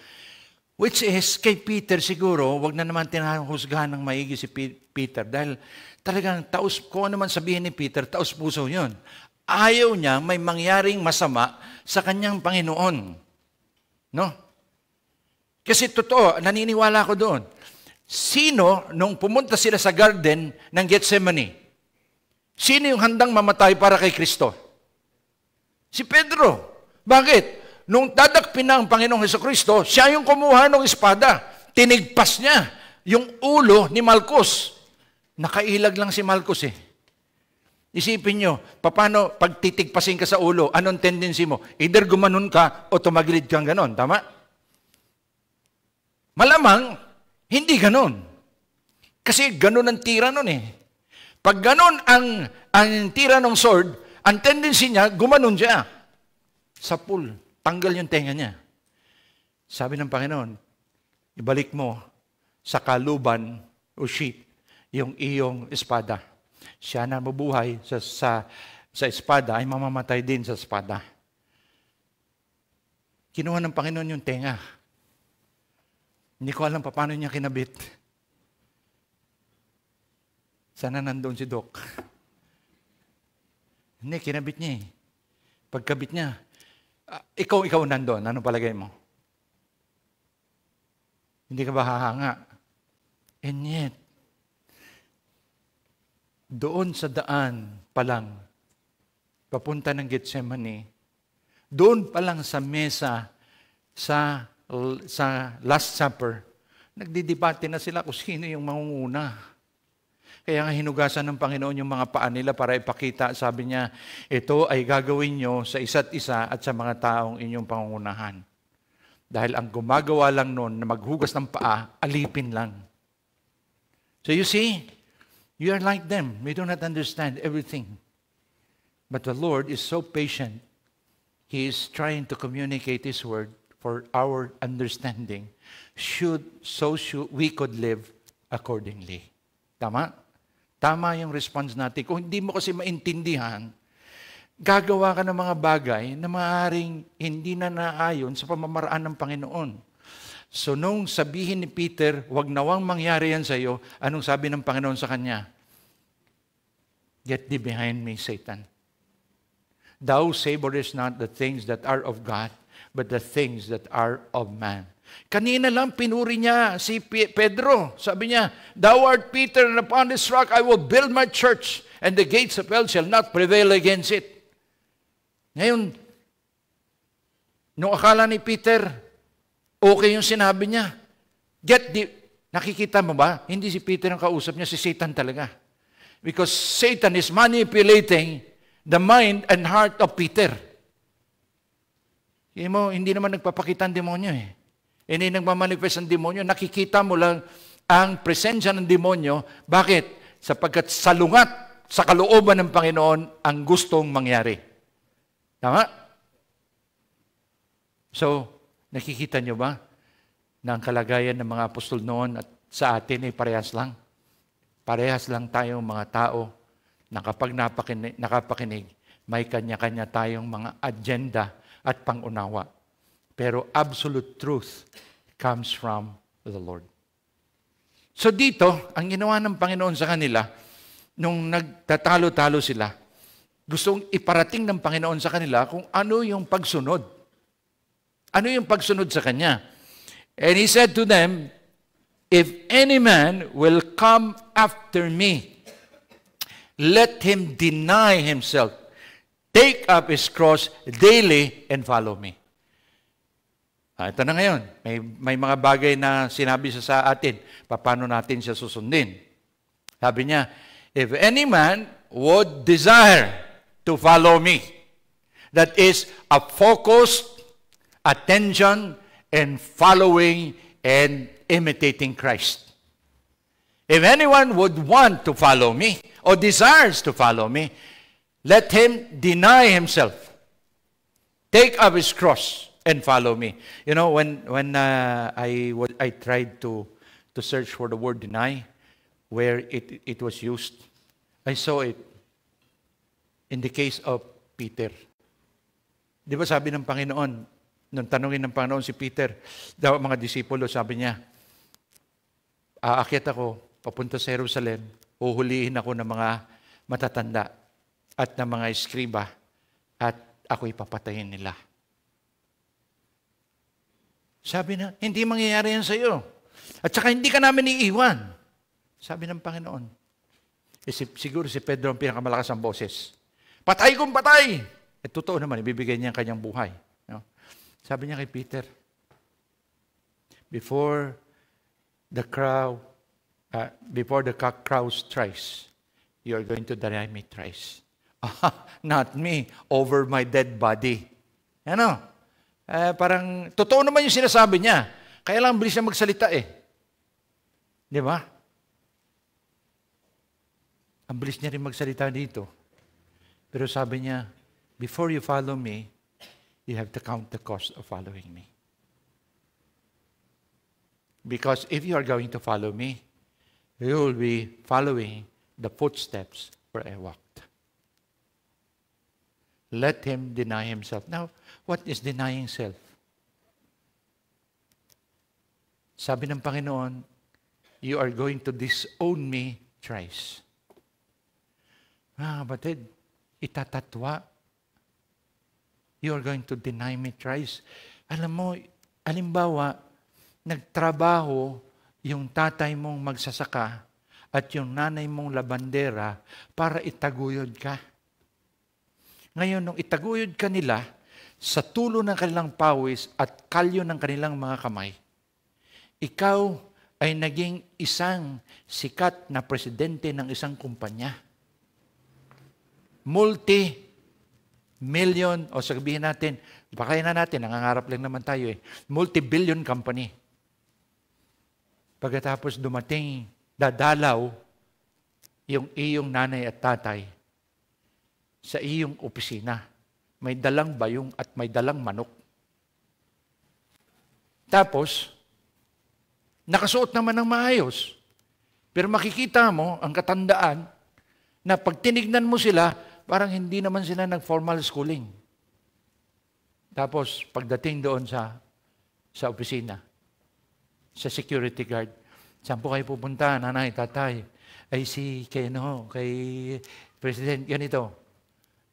Which is, kay Peter siguro, wag na naman tinahusgahan ng maigi si Peter dahil talagang kung ano man sabihin ni Peter, taos puso yun. Ayaw niya may mangyaring masama sa kanyang Panginoon. No? Kasi totoo, naniniwala ko doon. Sino, nung pumunta sila sa garden ng Gethsemane, sino yung handang mamatay para kay Kristo? Si Pedro. Bakit? nung dadakpin na ang Panginoong Hesukristo, siya yung kumuha ng espada. Tinigpas niya yung ulo ni Malchus. Nakailag lang si Malchus eh. Isipin nyo, paano pag titigpasin ka sa ulo, anong tendency mo? Either gumanon ka o tumagilid kang ganon. Tama? Malamang, hindi ganon. Kasi ganon ang tira nun eh. Pag ganon ang tira ng sword, ang tendency niya, gumanon siya. Sa pool, tanggal yung tenga niya. Sabi ng Panginoon, ibalik mo sa kaluban o sheath yung iyong espada. Siya na mabuhay sa espada ay mamamatay din sa espada. Kinuha ng Panginoon yung tenga. Hindi ko alam paano niya kinabit. Sana nandun si Doc. Hindi, kinabit niya eh. Pagkabit niya, ikaw nandun. Anong palagay mo? Hindi ka ba hahanga? And yet, doon sa daan pa lang, papunta ng Gethsemane, doon pa lang sa mesa, sa Last Supper, nagdidebate na sila kung sino yung mangunguna. Kaya nga hinugasan ng Panginoon yung mga paa nila para ipakita, sabi niya, ito ay gagawin nyo sa isa't isa at sa mga taong inyong pangungunahan. Dahil ang gumagawa lang noon na maghugas ng paa, alipin lang. So you see, you are like them. We do not understand everything. But the Lord is so patient. He is trying to communicate His word for our understanding. So we could live accordingly. Tama? Tama yung response natin. Kung hindi mo kasi maintindihan, gagawa ka ng mga bagay na maaaring hindi na naayon sa pamamaraan ng Panginoon. So nung sabihin ni Peter, wag nawang mangyari yan sa iyo, anong sabi ng Panginoon sa kanya? Get thee behind me, Satan. Thou savorest not the things that are of God, but the things that are of man. Kanina lang pinuri niya si Pedro. Sabi niya, thou art Peter, and upon this rock I will build my church, and the gates of hell shall not prevail against it. Ngayon, nung akala ni Peter, okay yung sinabi niya. Nakikita mo ba? Hindi si Peter ang kausap niya, si Satan talaga. Because Satan is manipulating the mind and heart of Peter. Hindi naman nagpapakita ang demonyo eh. Hindi nagmamanifest ang demonyo. Nakikita mo lang ang presensya ng demonyo. Bakit? Sapagkat salungat sa kalooban ng Panginoon ang gustong mangyari. Tama? So, nakikita nyo ba na ang kalagayan ng mga apostol noon at sa atin ay parehas lang? Parehas lang tayong mga tao na kapag nakapakinig, may kanya-kanya tayong mga agenda at pangunawa. Pero absolute truth comes from the Lord. So dito, ang ginawa ng Panginoon sa kanila, nung nagtatalo-talo sila, gustong iparating ng Panginoon sa kanila kung ano yung pagsunod. Ano yung pagsunod sa Kanya? And He said to them, if any man will come after me, let him deny himself, take up his cross daily, and follow me. Ito na ngayon. May mga bagay na sinabi siya sa atin. Paano natin siya susundin? Sabi niya, if any man would desire to follow me, that is a focused attention and following and imitating Christ. If anyone would want to follow me or desires to follow me, let him deny himself, take up his cross, and follow me. You know, when I tried to search for the word deny, where it was used, I saw it in the case of Peter. Di ba sabi ng Panginoon, nung tanungin ng Panginoon si Peter, daw mga disipulo, sabi niya, aakyat ako, papunta sa Jerusalem, uhulihin ako ng mga matatanda at ng mga eskriba, at ako'y papatayin nila. Sabi na, hindi mangyayari yan sa iyo. At saka hindi ka namin iiwan. Sabi ng Panginoon. Siguro si Pedro ang pinakamalakas ang boses. Patay kung patay! Totoo naman, ibibigay niya ang kanyang buhay. No? Sabi niya kay Peter, before the cock crows thrice, you are going to deny me thrice. Not me, over my dead body. Ano? Parang, totoo naman yung sinasabi niya. Kaya lang, bilis niya magsalita eh. Di ba? Ang bilis niya rin magsalita dito. Pero sabi niya, before you follow me, you have to count the cost of following me. Because if you are going to follow me, you will be following the footsteps where I walked. Let him deny himself. Now, what is denying self? Sabi ng Panginoon, you are going to disown me thrice. Batid, itatatwa. You are going to deny me thrice. Alam mo, alimbawa, nagtrabaho yung tatay mong magsasaka at yung nanay mong labandera para itaguyod ka. Ngayon, nung itaguyod ka nila, sa tulo ng kanilang pawis at kalyo ng kanilang mga kamay, ikaw ay naging isang sikat na presidente ng isang kumpanya. Multi-million, o sabihin natin, baka na natin, nangangarap lang naman tayo eh, multi-billion company. Pagkatapos dumating, dadalaw yung iyong nanay at tatay sa iyong opisina. May dalang bayong at may dalang manok. Tapos, nakasuot naman ng maayos. Pero makikita mo ang katandaan na pag tinignan mo sila, parang hindi naman sila nag-formal schooling. Tapos, pagdating doon sa opisina, sa security guard, saan po kayo pupunta, nanay, tatay? Ay kay President ganito.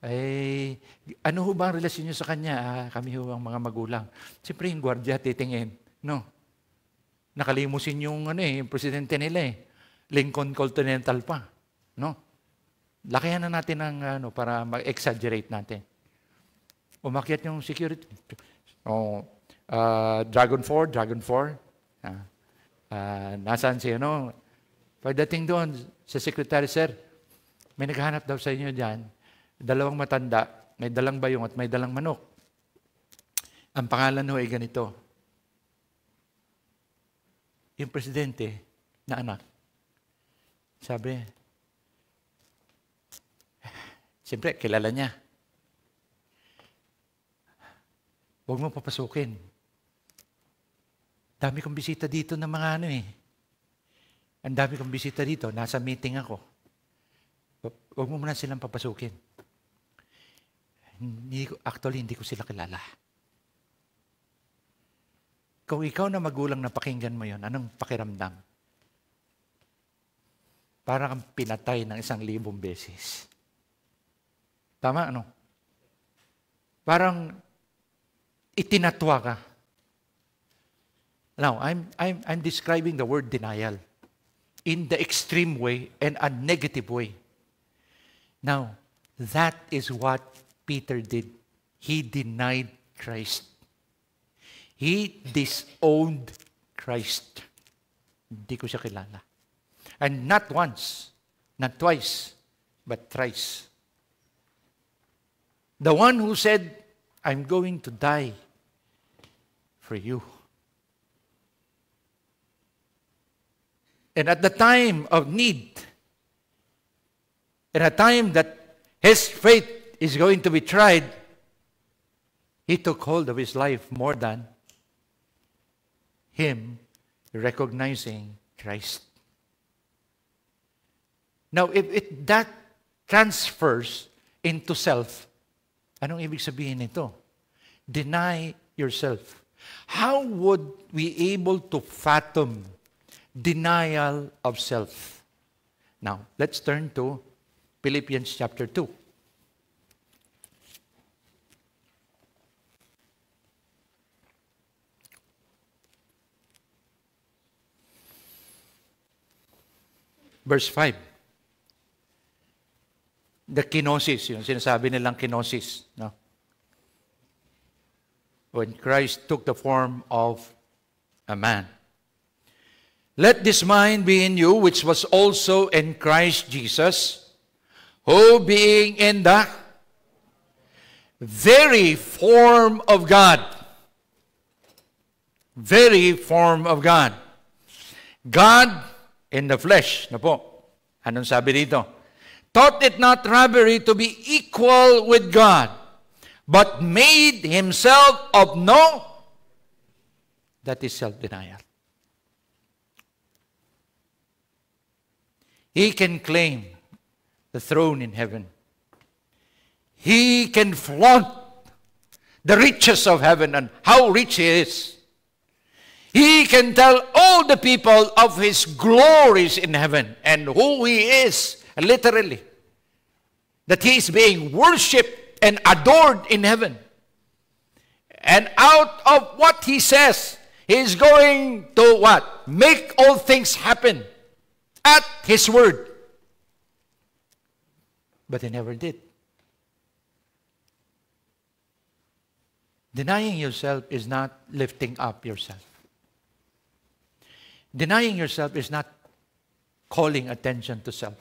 Ay, ano ho ba ang relasyon niyo sa kanya? Kami ho ang mga magulang. Siyempre, yung gwardiya titingin. No? Nakalimusin yung yung presidente nila eh. Lincoln Continental pa. No? Lakihan na natin para mag-exaggerate natin. Umakyat yung security. Dragon 4. Nasaan siya, Pagdating doon sa secretary, sir, may naghahanap daw sa inyo dyan. 2 matanda, may dalang bayong at may dalang manok. Ang pangalan ho ay ganito. Yung presidente na anak, sabi, siyempre, kilala niya. Huwag mo papasukin. Dami kong bisita dito ng mga Ang dami kong bisita dito. Nasa meeting ako. Huwag mo muna silang papasukin. Actually, hindi ko sila kilala. Kung ikaw na magulang na pakinggan mo yon, anong pakiramdam? Para kang pinatay ng 1,000 beses. Tama, Parang itinatwa ka. Now, I'm describing the word denial in the extreme way and a negative way. Now, that is what Peter did. He denied Christ. He disowned Christ. Hindi ko siya kilala. And not once, not twice, but thrice. The one who said, I'm going to die for you. And at the time of need, at a time that his faith is going to be tried, he took hold of his life more than him recognizing Christ. Now, if that transfers into self, anong ibig sabihin nito? Deny yourself. How would we able to fathom denial of self? Now, let's turn to Philippians chapter 2. Verse 5. The kenosis, yung sinasabi nilang kenosis. No? when Christ took the form of a man. Let this mind be in you, which was also in Christ Jesus, who being in the very form of God, very form of God, God in the flesh, na po. Anong sabi dito? Thought it not robbery to be equal with God, but made himself of no, that is self-denial. He can claim the throne in heaven. He can flaunt the riches of heaven and how rich he is. He can tell all the people of his glories in heaven and who he is, literally. That he is being worshipped and adored in heaven. And out of what he says, he is going to what? Make all things happen at his word. But he never did. Denying yourself is not lifting up yourself. Denying yourself is not calling attention to self.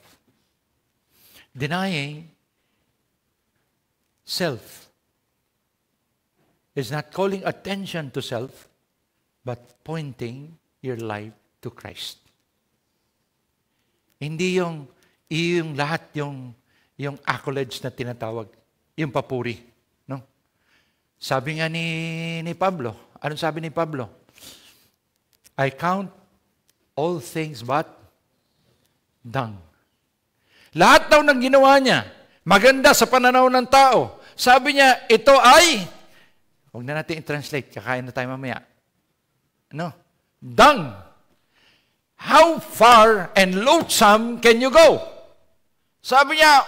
Denying self is not calling attention to self, but pointing your life to Christ. Hindi yung lahat yung accolades na tinatawag, yung papuri. No? Sabi nga ni Pablo, anong sabi ni Pablo? I count all things but dung. Lahat daw ng ginawa niya, maganda sa pananaw ng tao. Sabi niya, ito ay, huwag na natin i-translate, kakain na tayo mamaya. Ano? Dung. How far and loathsome can you go? Sabi niya,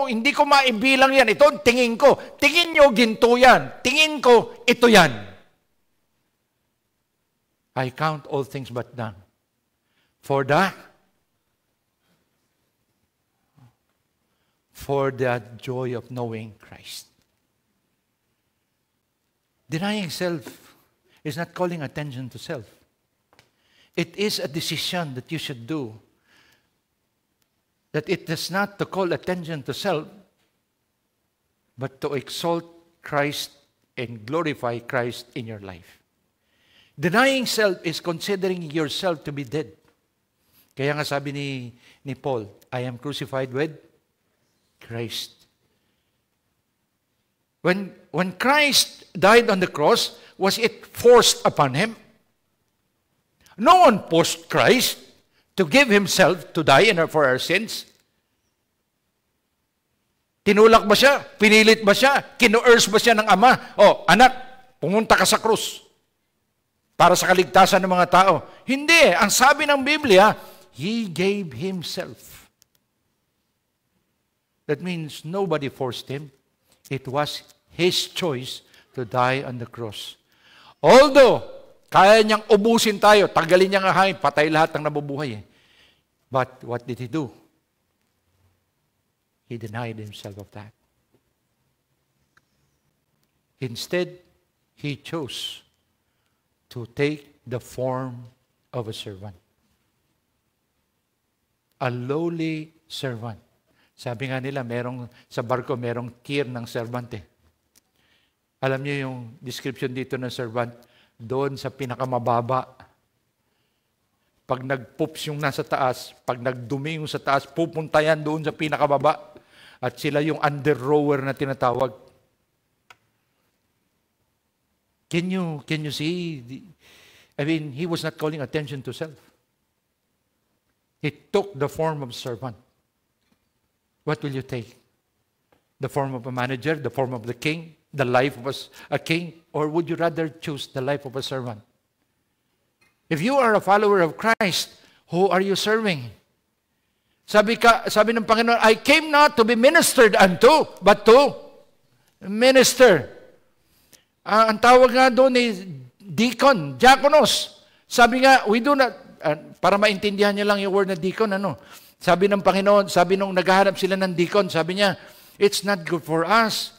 hindi ko maibilang yan. Ito ang tingin ko. Tingin nyo, ginto yan. Tingin ko, ito yan. I count all things but dung. For the joy of knowing Christ. Denying self is not calling attention to self. It is a decision that you should do. That it is not to call attention to self, but to exalt Christ and glorify Christ in your life. Denying self is considering yourself to be dead. Kaya nga sabi ni Paul, I am crucified with Christ. When Christ died on the cross, was it forced upon him? No one forced Christ to give himself to die for our sins. Tinulak ba siya? Pinilit ba siya? Kinu-urge ba siya ng Ama? O, anak, pumunta ka sa krus para sa kaligtasan ng mga tao. Hindi. Ang sabi ng Biblia, He gave Himself. That means nobody forced Him. It was His choice to die on the cross. Although, kaya niyang ubusin tayo, tanggalin niya ang hangin, patay lahat ng nabubuhay. But what did He do? He denied Himself of that. Instead, He chose to take the form of a servant. A lowly servant. Sabi nga nila, sa barko, merong tier ng servant eh. Alam niyo yung description dito ng servant, doon sa pinakamababa. Pag nag-poops yung nasa taas, pag nagdumi yung sa taas, pupunta yan doon sa pinakababa. At sila yung under-rower na tinatawag. Can you see? I mean, he was not calling attention to self. He took the form of servant. What will you take? The form of a manager, the form of the king, the life of a king, or would you rather choose the life of a servant? If you are a follower of Christ, who are you serving? Sabi ng Panginoon, I came not to be ministered unto, but to minister. Ang tawag nga doon is deacon, diakonos. Sabi nga, we do not, para maintindihan niyo lang yung word na deacon, sabi ng Panginoon, sabi nung naghahanap sila ng deacon, sabi niya, it's not good for us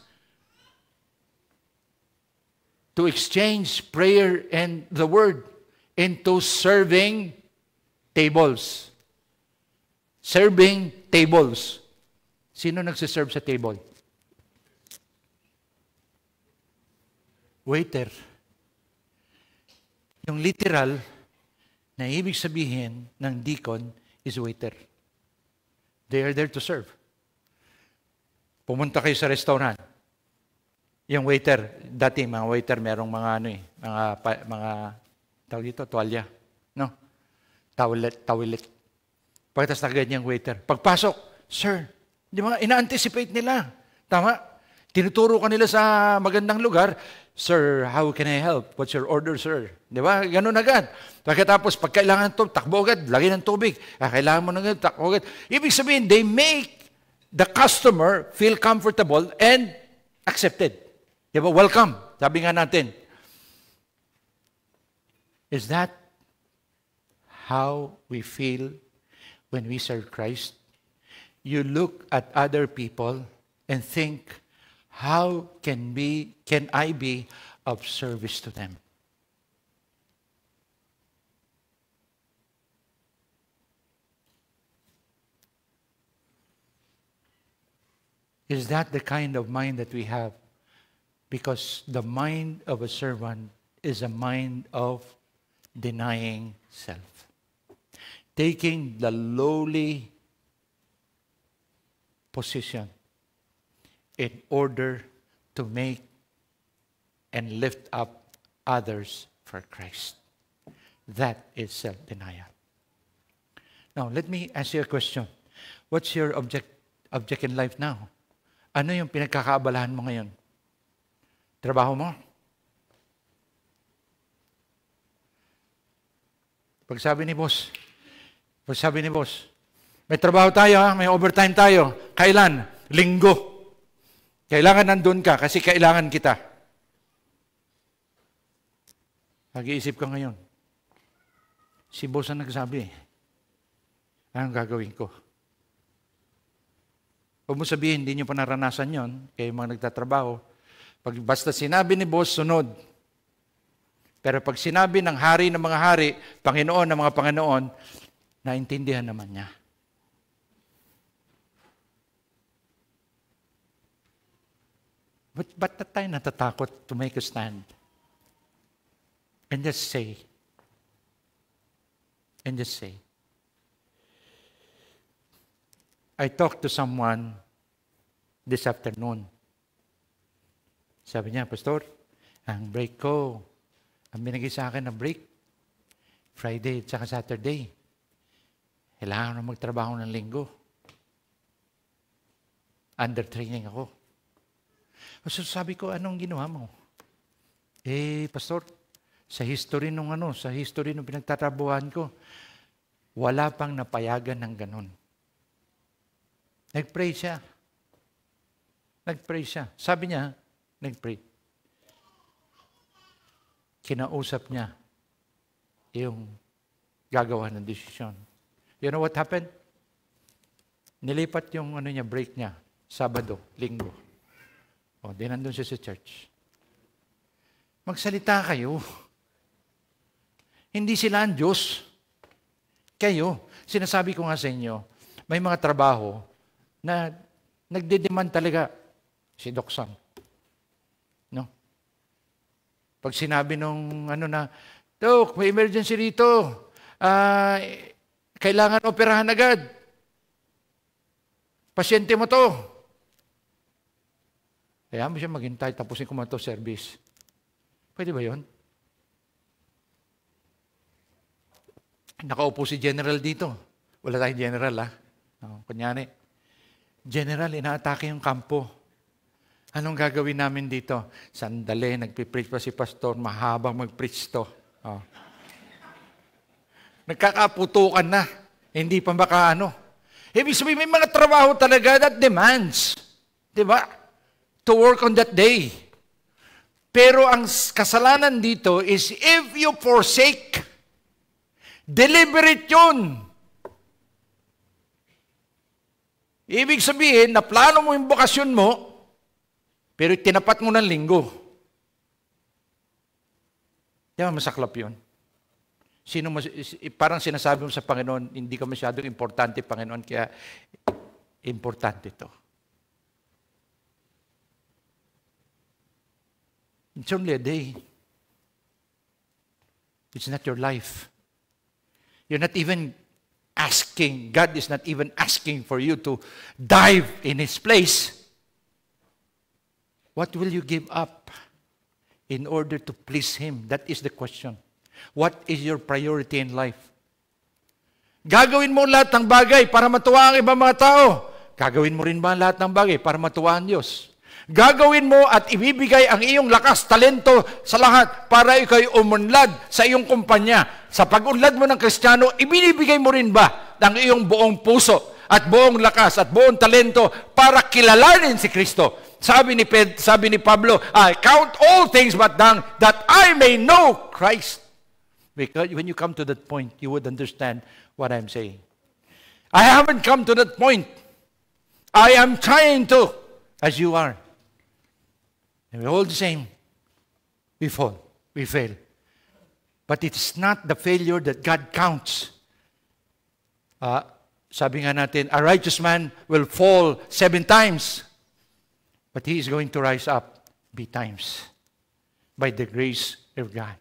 to exchange prayer and the word into serving tables. Serving tables. Sino nagsiserve sa table? Waiter. Yung literal na ibig sabihin ng deacon is waiter. They are there to serve. Pumunta kayo sa restaurant. Yung waiter, dati mga waiter, merong mga tawag dito, tuwalya. No? Tawilit. Pagkatas na ganyang waiter. Pagpasok, sir, di ba, ina-anticipate nila. Tama? Tinuturo ka nila sa magandang lugar, sir, how can I help? What's your order, sir? Di ba? Ganun agad. Pagkatapos, pag kailangan ito, takbo agad, lagay ng tubig. Kailangan mo na agad, takbo agad. Ibig sabihin, they make the customer feel comfortable and accepted. Di ba? Welcome. Sabi nga natin. Is that how we feel when we serve Christ? You look at other people and think, how can I be of service to them? Is that the kind of mind that we have? Because the mind of a servant is a mind of denying self. Taking the lowly position in order to make and lift up others for Christ. That is self-denial. Now, let me ask you a question. What's your object in life now? Ano yung pinagkakaabalahan mo ngayon? Trabaho mo? Pag sabi ni boss, may trabaho tayo, may overtime tayo. Kailan? Linggo. Kailangan nandun ka kasi kailangan kita. Nag-iisip ka ngayon. Si boss ang nagsabi, anong gagawin ko? Huwag mo sabihin, hindi nyo pa naranasan yon, kayo mga nagtatrabaho. Pag basta sinabi ni boss, sunod. Pero pag sinabi ng hari ng mga hari, Panginoon ng mga Panginoon, naintindihan naman niya. Ba't tayo natatakot to make a stand? And just say. I talked to someone this afternoon. Sabi niya, Pastor, ang break ko, ang binigay sa akin na break, Friday at saka Saturday. Kailangan na magtrabaho ng linggo. Under training ako. So sabi ko, anong ginawa mo? Pastor, sa history nung pinagtatrabuhan ko, wala pang napayagan ng ganun. Nag-pray siya. Sabi niya, nag-pray. Kinausap niya yung gagawa ng desisyon. You know what happened? Nilipat yung break niya, Sabado, Linggo. Di nandun siya sa church. Magsalita kayo. Hindi sila ang Diyos. Kayo. Sinasabi ko nga sa inyo, may mga trabaho na nagde-demand talaga si Doc Sam. No? Pag sinabi nung Doc, may emergency rito. Kailangan operahan agad. Pasyente mo to. Kaya mo siya maghintay, tapusin ko mo ito service. Pwede ba yun? Nakaupo si General dito. Wala tayong General, kunyari. General, inaatake yung kampo. Anong gagawin namin dito? Sandali, nagpipreach pa si Pastor, mahabang mag-preach to. Nagkakaputukan na. Hindi pa baka Ibig sabihin, may mga trabaho talaga that demands. Diba? To work on that day. Pero ang kasalanan dito is if you forsake, deliberate yun. Ibig sabihin, na plano mo yung bokasyon mo, pero tinapat mo ng linggo. Di ba masaklap yun? Parang sinasabi mo sa Panginoon, hindi ka masyadong importante, Panginoon, kaya importante ito. It's only a day. It's not your life. You're not even asking, God is not even asking for you to dive in His place. What will you give up in order to please Him? That is the question. What is your priority in life? Gagawin mo lahat ng bagay para matuwa ang ibang mga tao. Gagawin mo rin ba lahat ng bagay para matuwa ang Diyos? Gagawin mo at ibibigay ang iyong lakas, talento sa lahat para ikaw'y umunlad sa iyong kumpanya. Sa pag-unlad mo ng Kristiyano, ibinibigay mo rin ba ang iyong buong puso at buong lakas at buong talento para kilalanin si Kristo? Sabi ni Pablo, I count all things but dung that I may know Christ. Because when you come to that point, you would understand what I'm saying. I haven't come to that point. I am trying to, as you are. And we're all the same. We fall. We fail. But it's not the failure that God counts. Sabi nga natin, a righteous man will fall 7 times. But he is going to rise up 3 times. By the grace of God.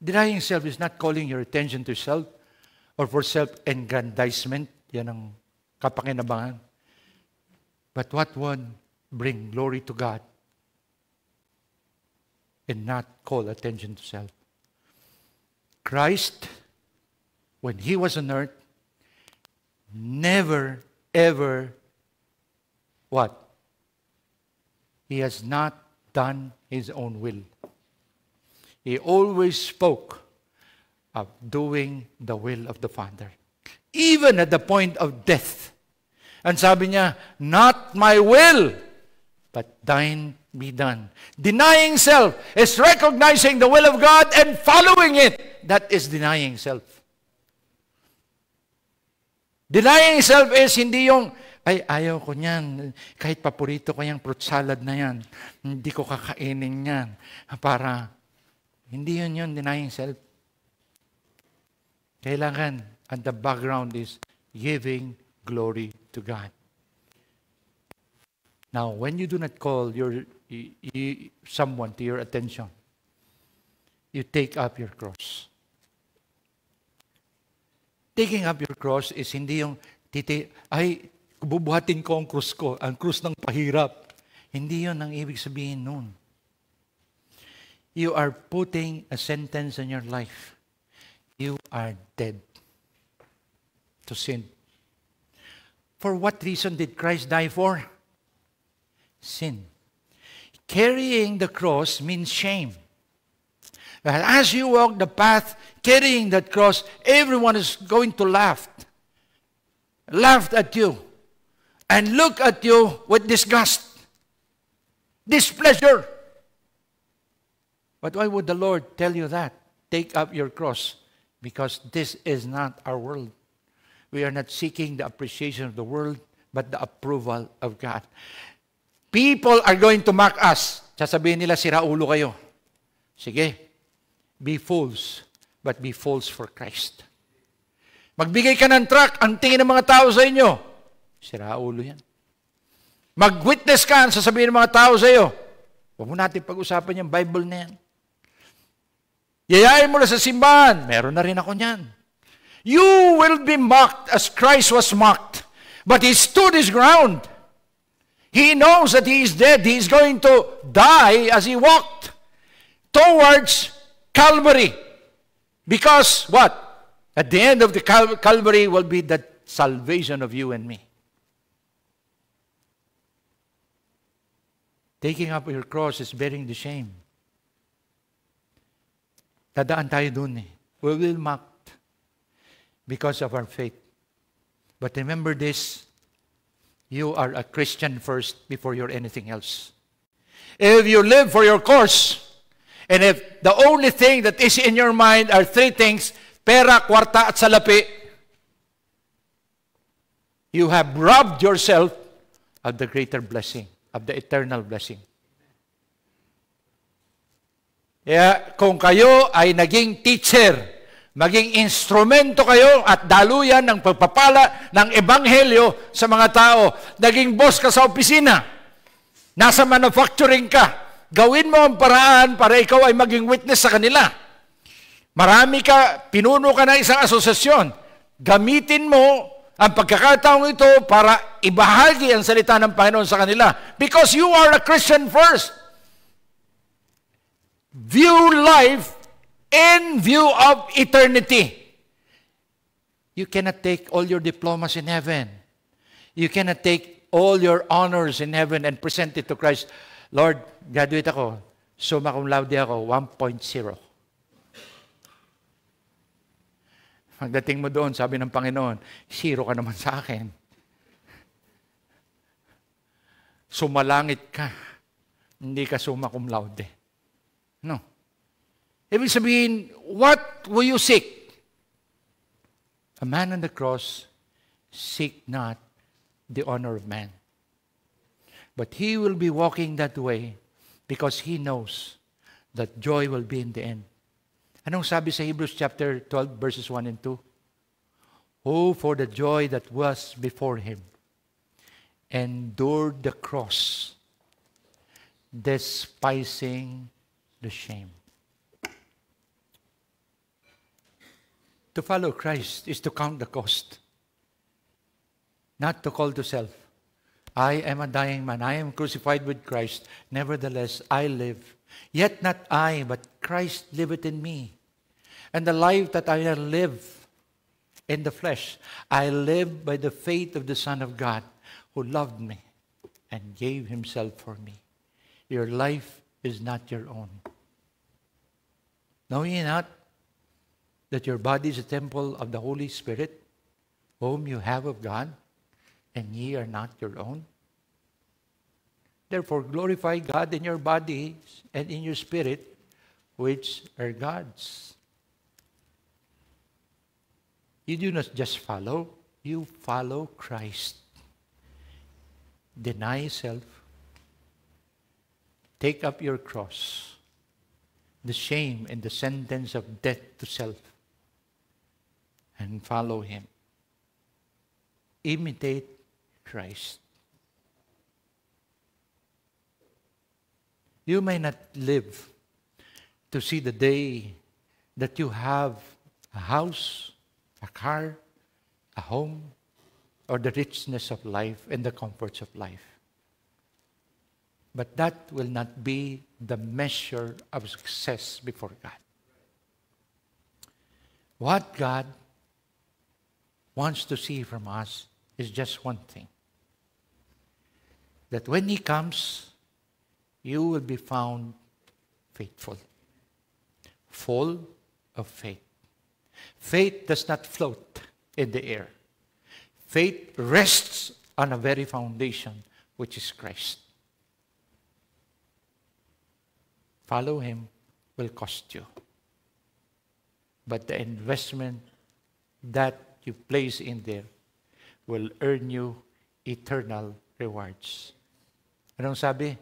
Denying self is not calling your attention to self or for self-aggrandizement. Yan ang kapakinabangan. But what would bring glory to God and not call attention to self? Christ, when He was on earth, never, ever, what? He has not done His own will. He always spoke of doing the will of the Father. Even at the point of death. And sabi niya, not my will, but thine be done. Denying self is recognizing the will of God and following it. That is denying self. Denying self is hindi yung, ay, ayaw ko niyan. Kahit paborito ko yung fruit salad na yan, hindi ko kakainin yan. Para... Hindi yun denying self. Kailangan, and the background is giving glory to God. Now, when you do not call someone to your attention, you take up your cross. Taking up your cross is hindi yung, bubuhatin ko ang krus ng pahirap. Hindi yun ang ibig sabihin nun. You are putting a sentence in your life. You are dead to sin. For what reason did Christ die for? Sin. Carrying the cross means shame. Well, as you walk the path carrying that cross, everyone is going to laugh at you and look at you with disgust, displeasure. But why would the Lord tell you that? Take up your cross. Because this is not our world. We are not seeking the appreciation of the world, but the approval of God. People are going to mock us. Sasabihin nila, sira ulo kayo. Sige, be fools, but be fools for Christ. Magbigay ka ng tract, ang tingin ng mga tao sa inyo, sira ulo yan. Mag-witness ka, sasabihin ng mga tao sa iyo, huwag mo natin pag-usapan yung Bible na yan. Yayain mo na sa simbahan. Meron na rin ako niyan. You will be mocked as Christ was mocked. But He stood His ground. He knows that He is dead. He is going to die as He walked towards Calvary. Because what? At the end of the Calvary will be the salvation of you and me. Taking up your cross is bearing the shame. Dadaan tayo dun eh. We will mocked because of our faith. But remember this, you are a Christian first before you're anything else. If you live for your course, and if the only thing that is in your mind are 3 things, pera, kwarta, at salapi, you have robbed yourself of the greater blessing, of the eternal blessing. Kaya kung kayo ay naging teacher, maging instrumento kayo at daluyan ng pagpapala ng ebanghelyo sa mga tao, naging boss ka sa opisina, nasa manufacturing ka, gawin mo ang paraan para ikaw ay maging witness sa kanila. Marami ka, pinuno ka ng isang asosasyon, gamitin mo ang pagkakataong ito para ibahagi ang salita ng Panginoon sa kanila. Because you are a Christian first. View life in view of eternity. You cannot take all your diplomas in heaven. You cannot take all your honors in heaven and present it to Christ. Lord, graduate ako. Summa cum laude ako, 1.0. Pagdating mo doon, sabi ng Panginoon, 0 ka naman sa akin. Sumalangit ka. Hindi ka summa cum laude. No. Ibig sabihin, what will you seek? A man on the cross seek not the honor of man. But he will be walking that way because he knows that joy will be in the end. Anong sabi sa Hebrews chapter 12 verses 1 and 2? Oh, for the joy that was before him, endured the cross, despising the shame. To follow Christ is to count the cost, not to call to self. I am a dying man. I am crucified with Christ. Nevertheless, I live. Yet not I, but Christ liveth in me. And the life that I live in the flesh, I live by the faith of the Son of God, who loved me and gave himself for me. Your life is not your own. Know ye not that your body is a temple of the Holy Spirit, whom you have of God, and ye are not your own? Therefore, glorify God in your body and in your spirit, which are God's. You do not just follow, you follow Christ. Deny yourself. Take up your cross, the shame and the sentence of death to self, and follow him. Imitate Christ. You may not live to see the day that you have a house, a car, a home, or the richness of life and the comforts of life. But that will not be the measure of success before God. What God wants to see from us is just one thing. That when he comes, you will be found faithful, full of faith. Faith does not float in the air. Faith rests on a very foundation, which is Christ. Follow him will cost you. But the investment that you place in there will earn you eternal rewards. Anong sabi?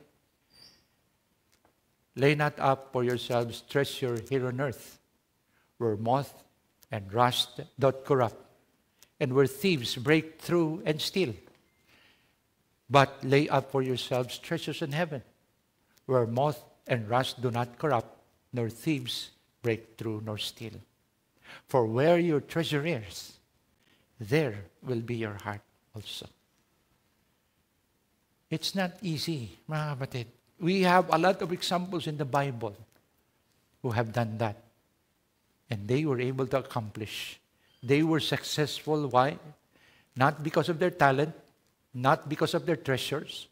Lay not up for yourselves treasure here on earth, where moth and rust doth corrupt, and where thieves break through and steal. But lay up for yourselves treasures in heaven, where moth and rust do not corrupt, nor thieves break through nor steal. For where your treasure is, there will be your heart also. It's not easy, mga kapatid. We have a lot of examples in the Bible who have done that. And they were able to accomplish. They were successful. Why? Not because of their talent, not because of their treasures.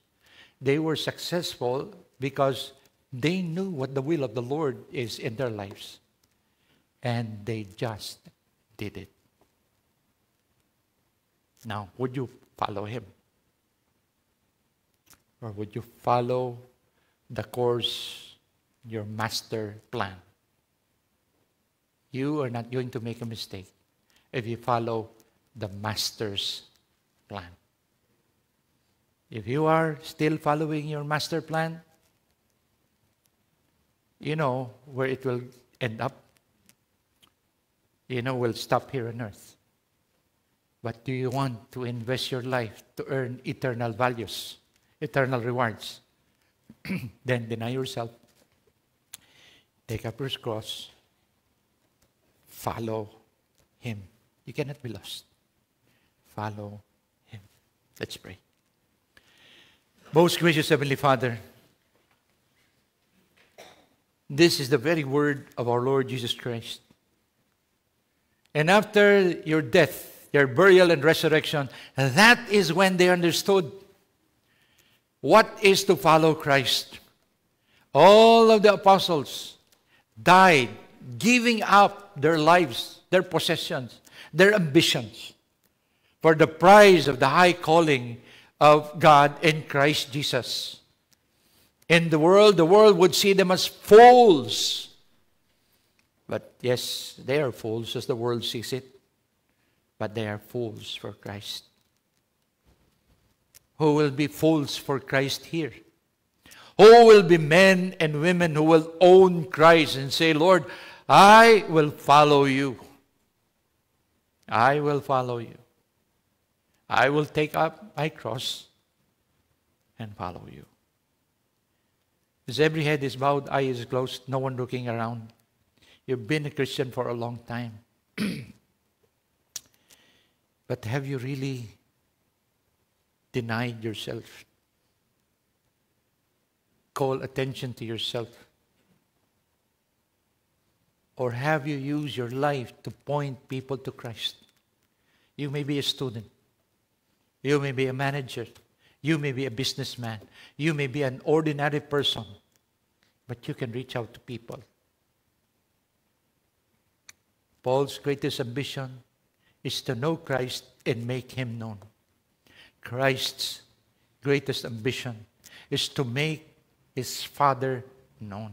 They were successful because they knew what the will of the Lord is in their lives. And they just did it. Now, would you follow him? Or would you follow the course, your master plan? You are not going to make a mistake if you follow the master's plan. If you are still following your master plan, you know where it will end up. You know, we'll stop here on earth. But do you want to invest your life to earn eternal values, eternal rewards? Then deny yourself. Take up your cross. Follow Him. You cannot be lost. Follow Him. Let's pray. Most gracious Heavenly Father, this is the very word of our Lord Jesus Christ. And after your death, your burial and resurrection, that is when they understood what is to follow Christ. All of the apostles died, giving up their lives, their possessions, their ambitions, for the prize of the high calling of God in Christ Jesus. In the world would see them as fools. But yes, they are fools as the world sees it. But they are fools for Christ. Who will be fools for Christ here? Who will be men and women who will own Christ and say, Lord, I will follow you. I will follow you. I will take up my cross and follow you. As every head is bowed, eye is closed, no one looking around. You've been a Christian for a long time. But have you really denied yourself? Call attention to yourself. Or have you used your life to point people to Christ? You may be a student. You may be a manager. You may be a businessman. You may be an ordinary person. But you can reach out to people. Paul's greatest ambition is to know Christ and make Him known. Christ's greatest ambition is to make His Father known.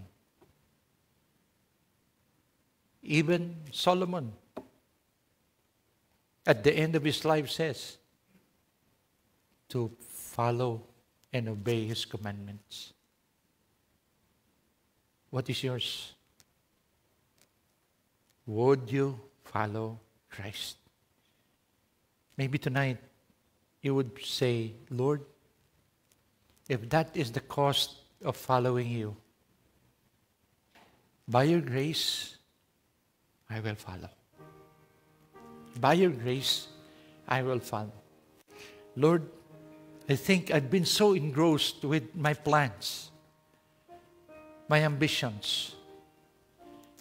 Even Solomon, at the end of his life, says to follow and obey His commandments. What is yours? Would you follow Christ? Maybe tonight you would say, Lord, if that is the cost of following you, by your grace, I will follow. By your grace, I will follow. Lord, I think I've been so engrossed with my plans, my ambitions.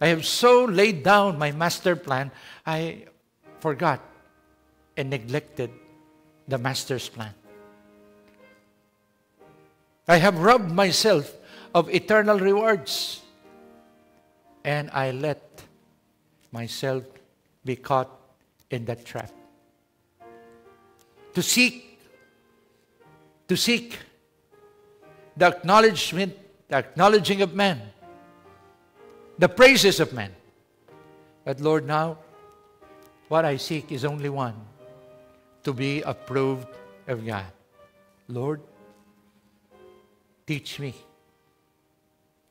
I have so laid down my master plan, I forgot and neglected the master's plan. I have robbed myself of eternal rewards, and I let myself be caught in that trap. To seek the acknowledging of man, the praises of man. But Lord, now, what I seek is only one, to be approved of God. Lord, teach me.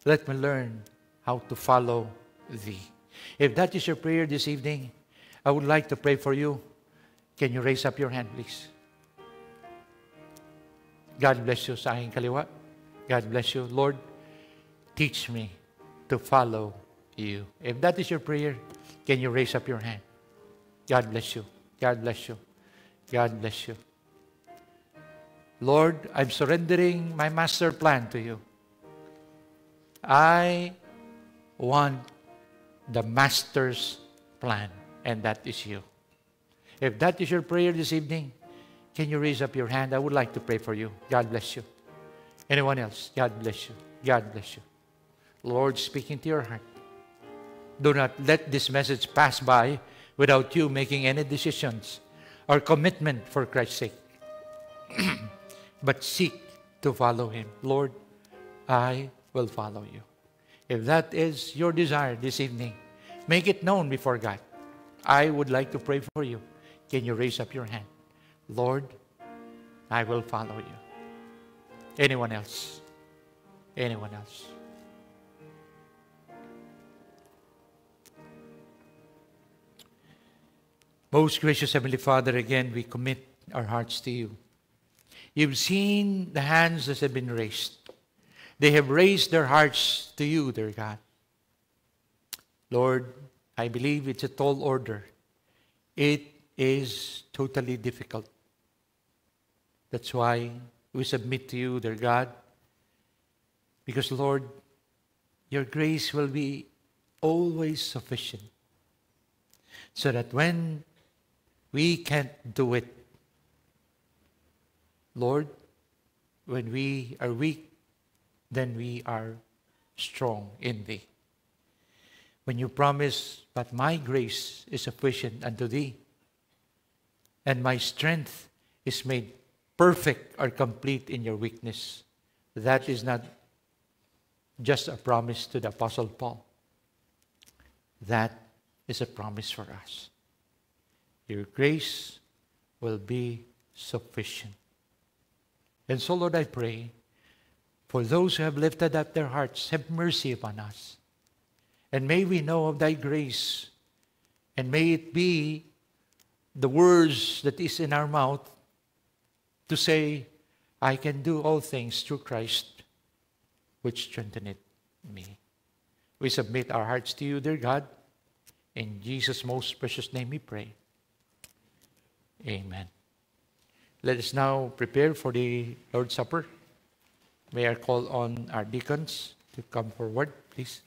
Let me learn how to follow Thee. If that is your prayer this evening, I would like to pray for you. Can you raise up your hand, please? God bless you sa aking kaliwa. God bless you. Lord, teach me to follow you. If that is your prayer, can you raise up your hand? God bless you. God bless you. God bless you. Lord, I'm surrendering my master plan to you. I want the master's plan, and that is you. If that is your prayer this evening, can you raise up your hand? I would like to pray for you. God bless you. Anyone else? God bless you. God bless you. Lord, speaking to your heart. Do not let this message pass by without you making any decisions or commitment for Christ's sake. But seek to follow Him. Lord, I will follow you. If that is your desire this evening, make it known before God. I would like to pray for you. Can you raise up your hand? Lord, I will follow you. Anyone else? Anyone else? Most gracious Heavenly Father, again, we commit our hearts to you. You've seen the hands that have been raised. They have raised their hearts to you, dear God. Lord, I believe it's a tall order. It is totally difficult. That's why we submit to you, dear God, because, Lord, your grace will be always sufficient, so that when we can't do it, Lord, when we are weak, then we are strong in thee. When you promise, but my grace is sufficient unto thee, and my strength is made perfect or complete in your weakness. That is not just a promise to the Apostle Paul. That is a promise for us. Your grace will be sufficient. And so, Lord, I pray for those who have lifted up their hearts, have mercy upon us. And may we know of thy grace, and may it be the words that is in our mouth to say, I can do all things through Christ, which strengtheneth me. We submit our hearts to you, dear God. In Jesus' most precious name we pray. Amen. Let us now prepare for the Lord's Supper. May I call on our deacons to come forward, please.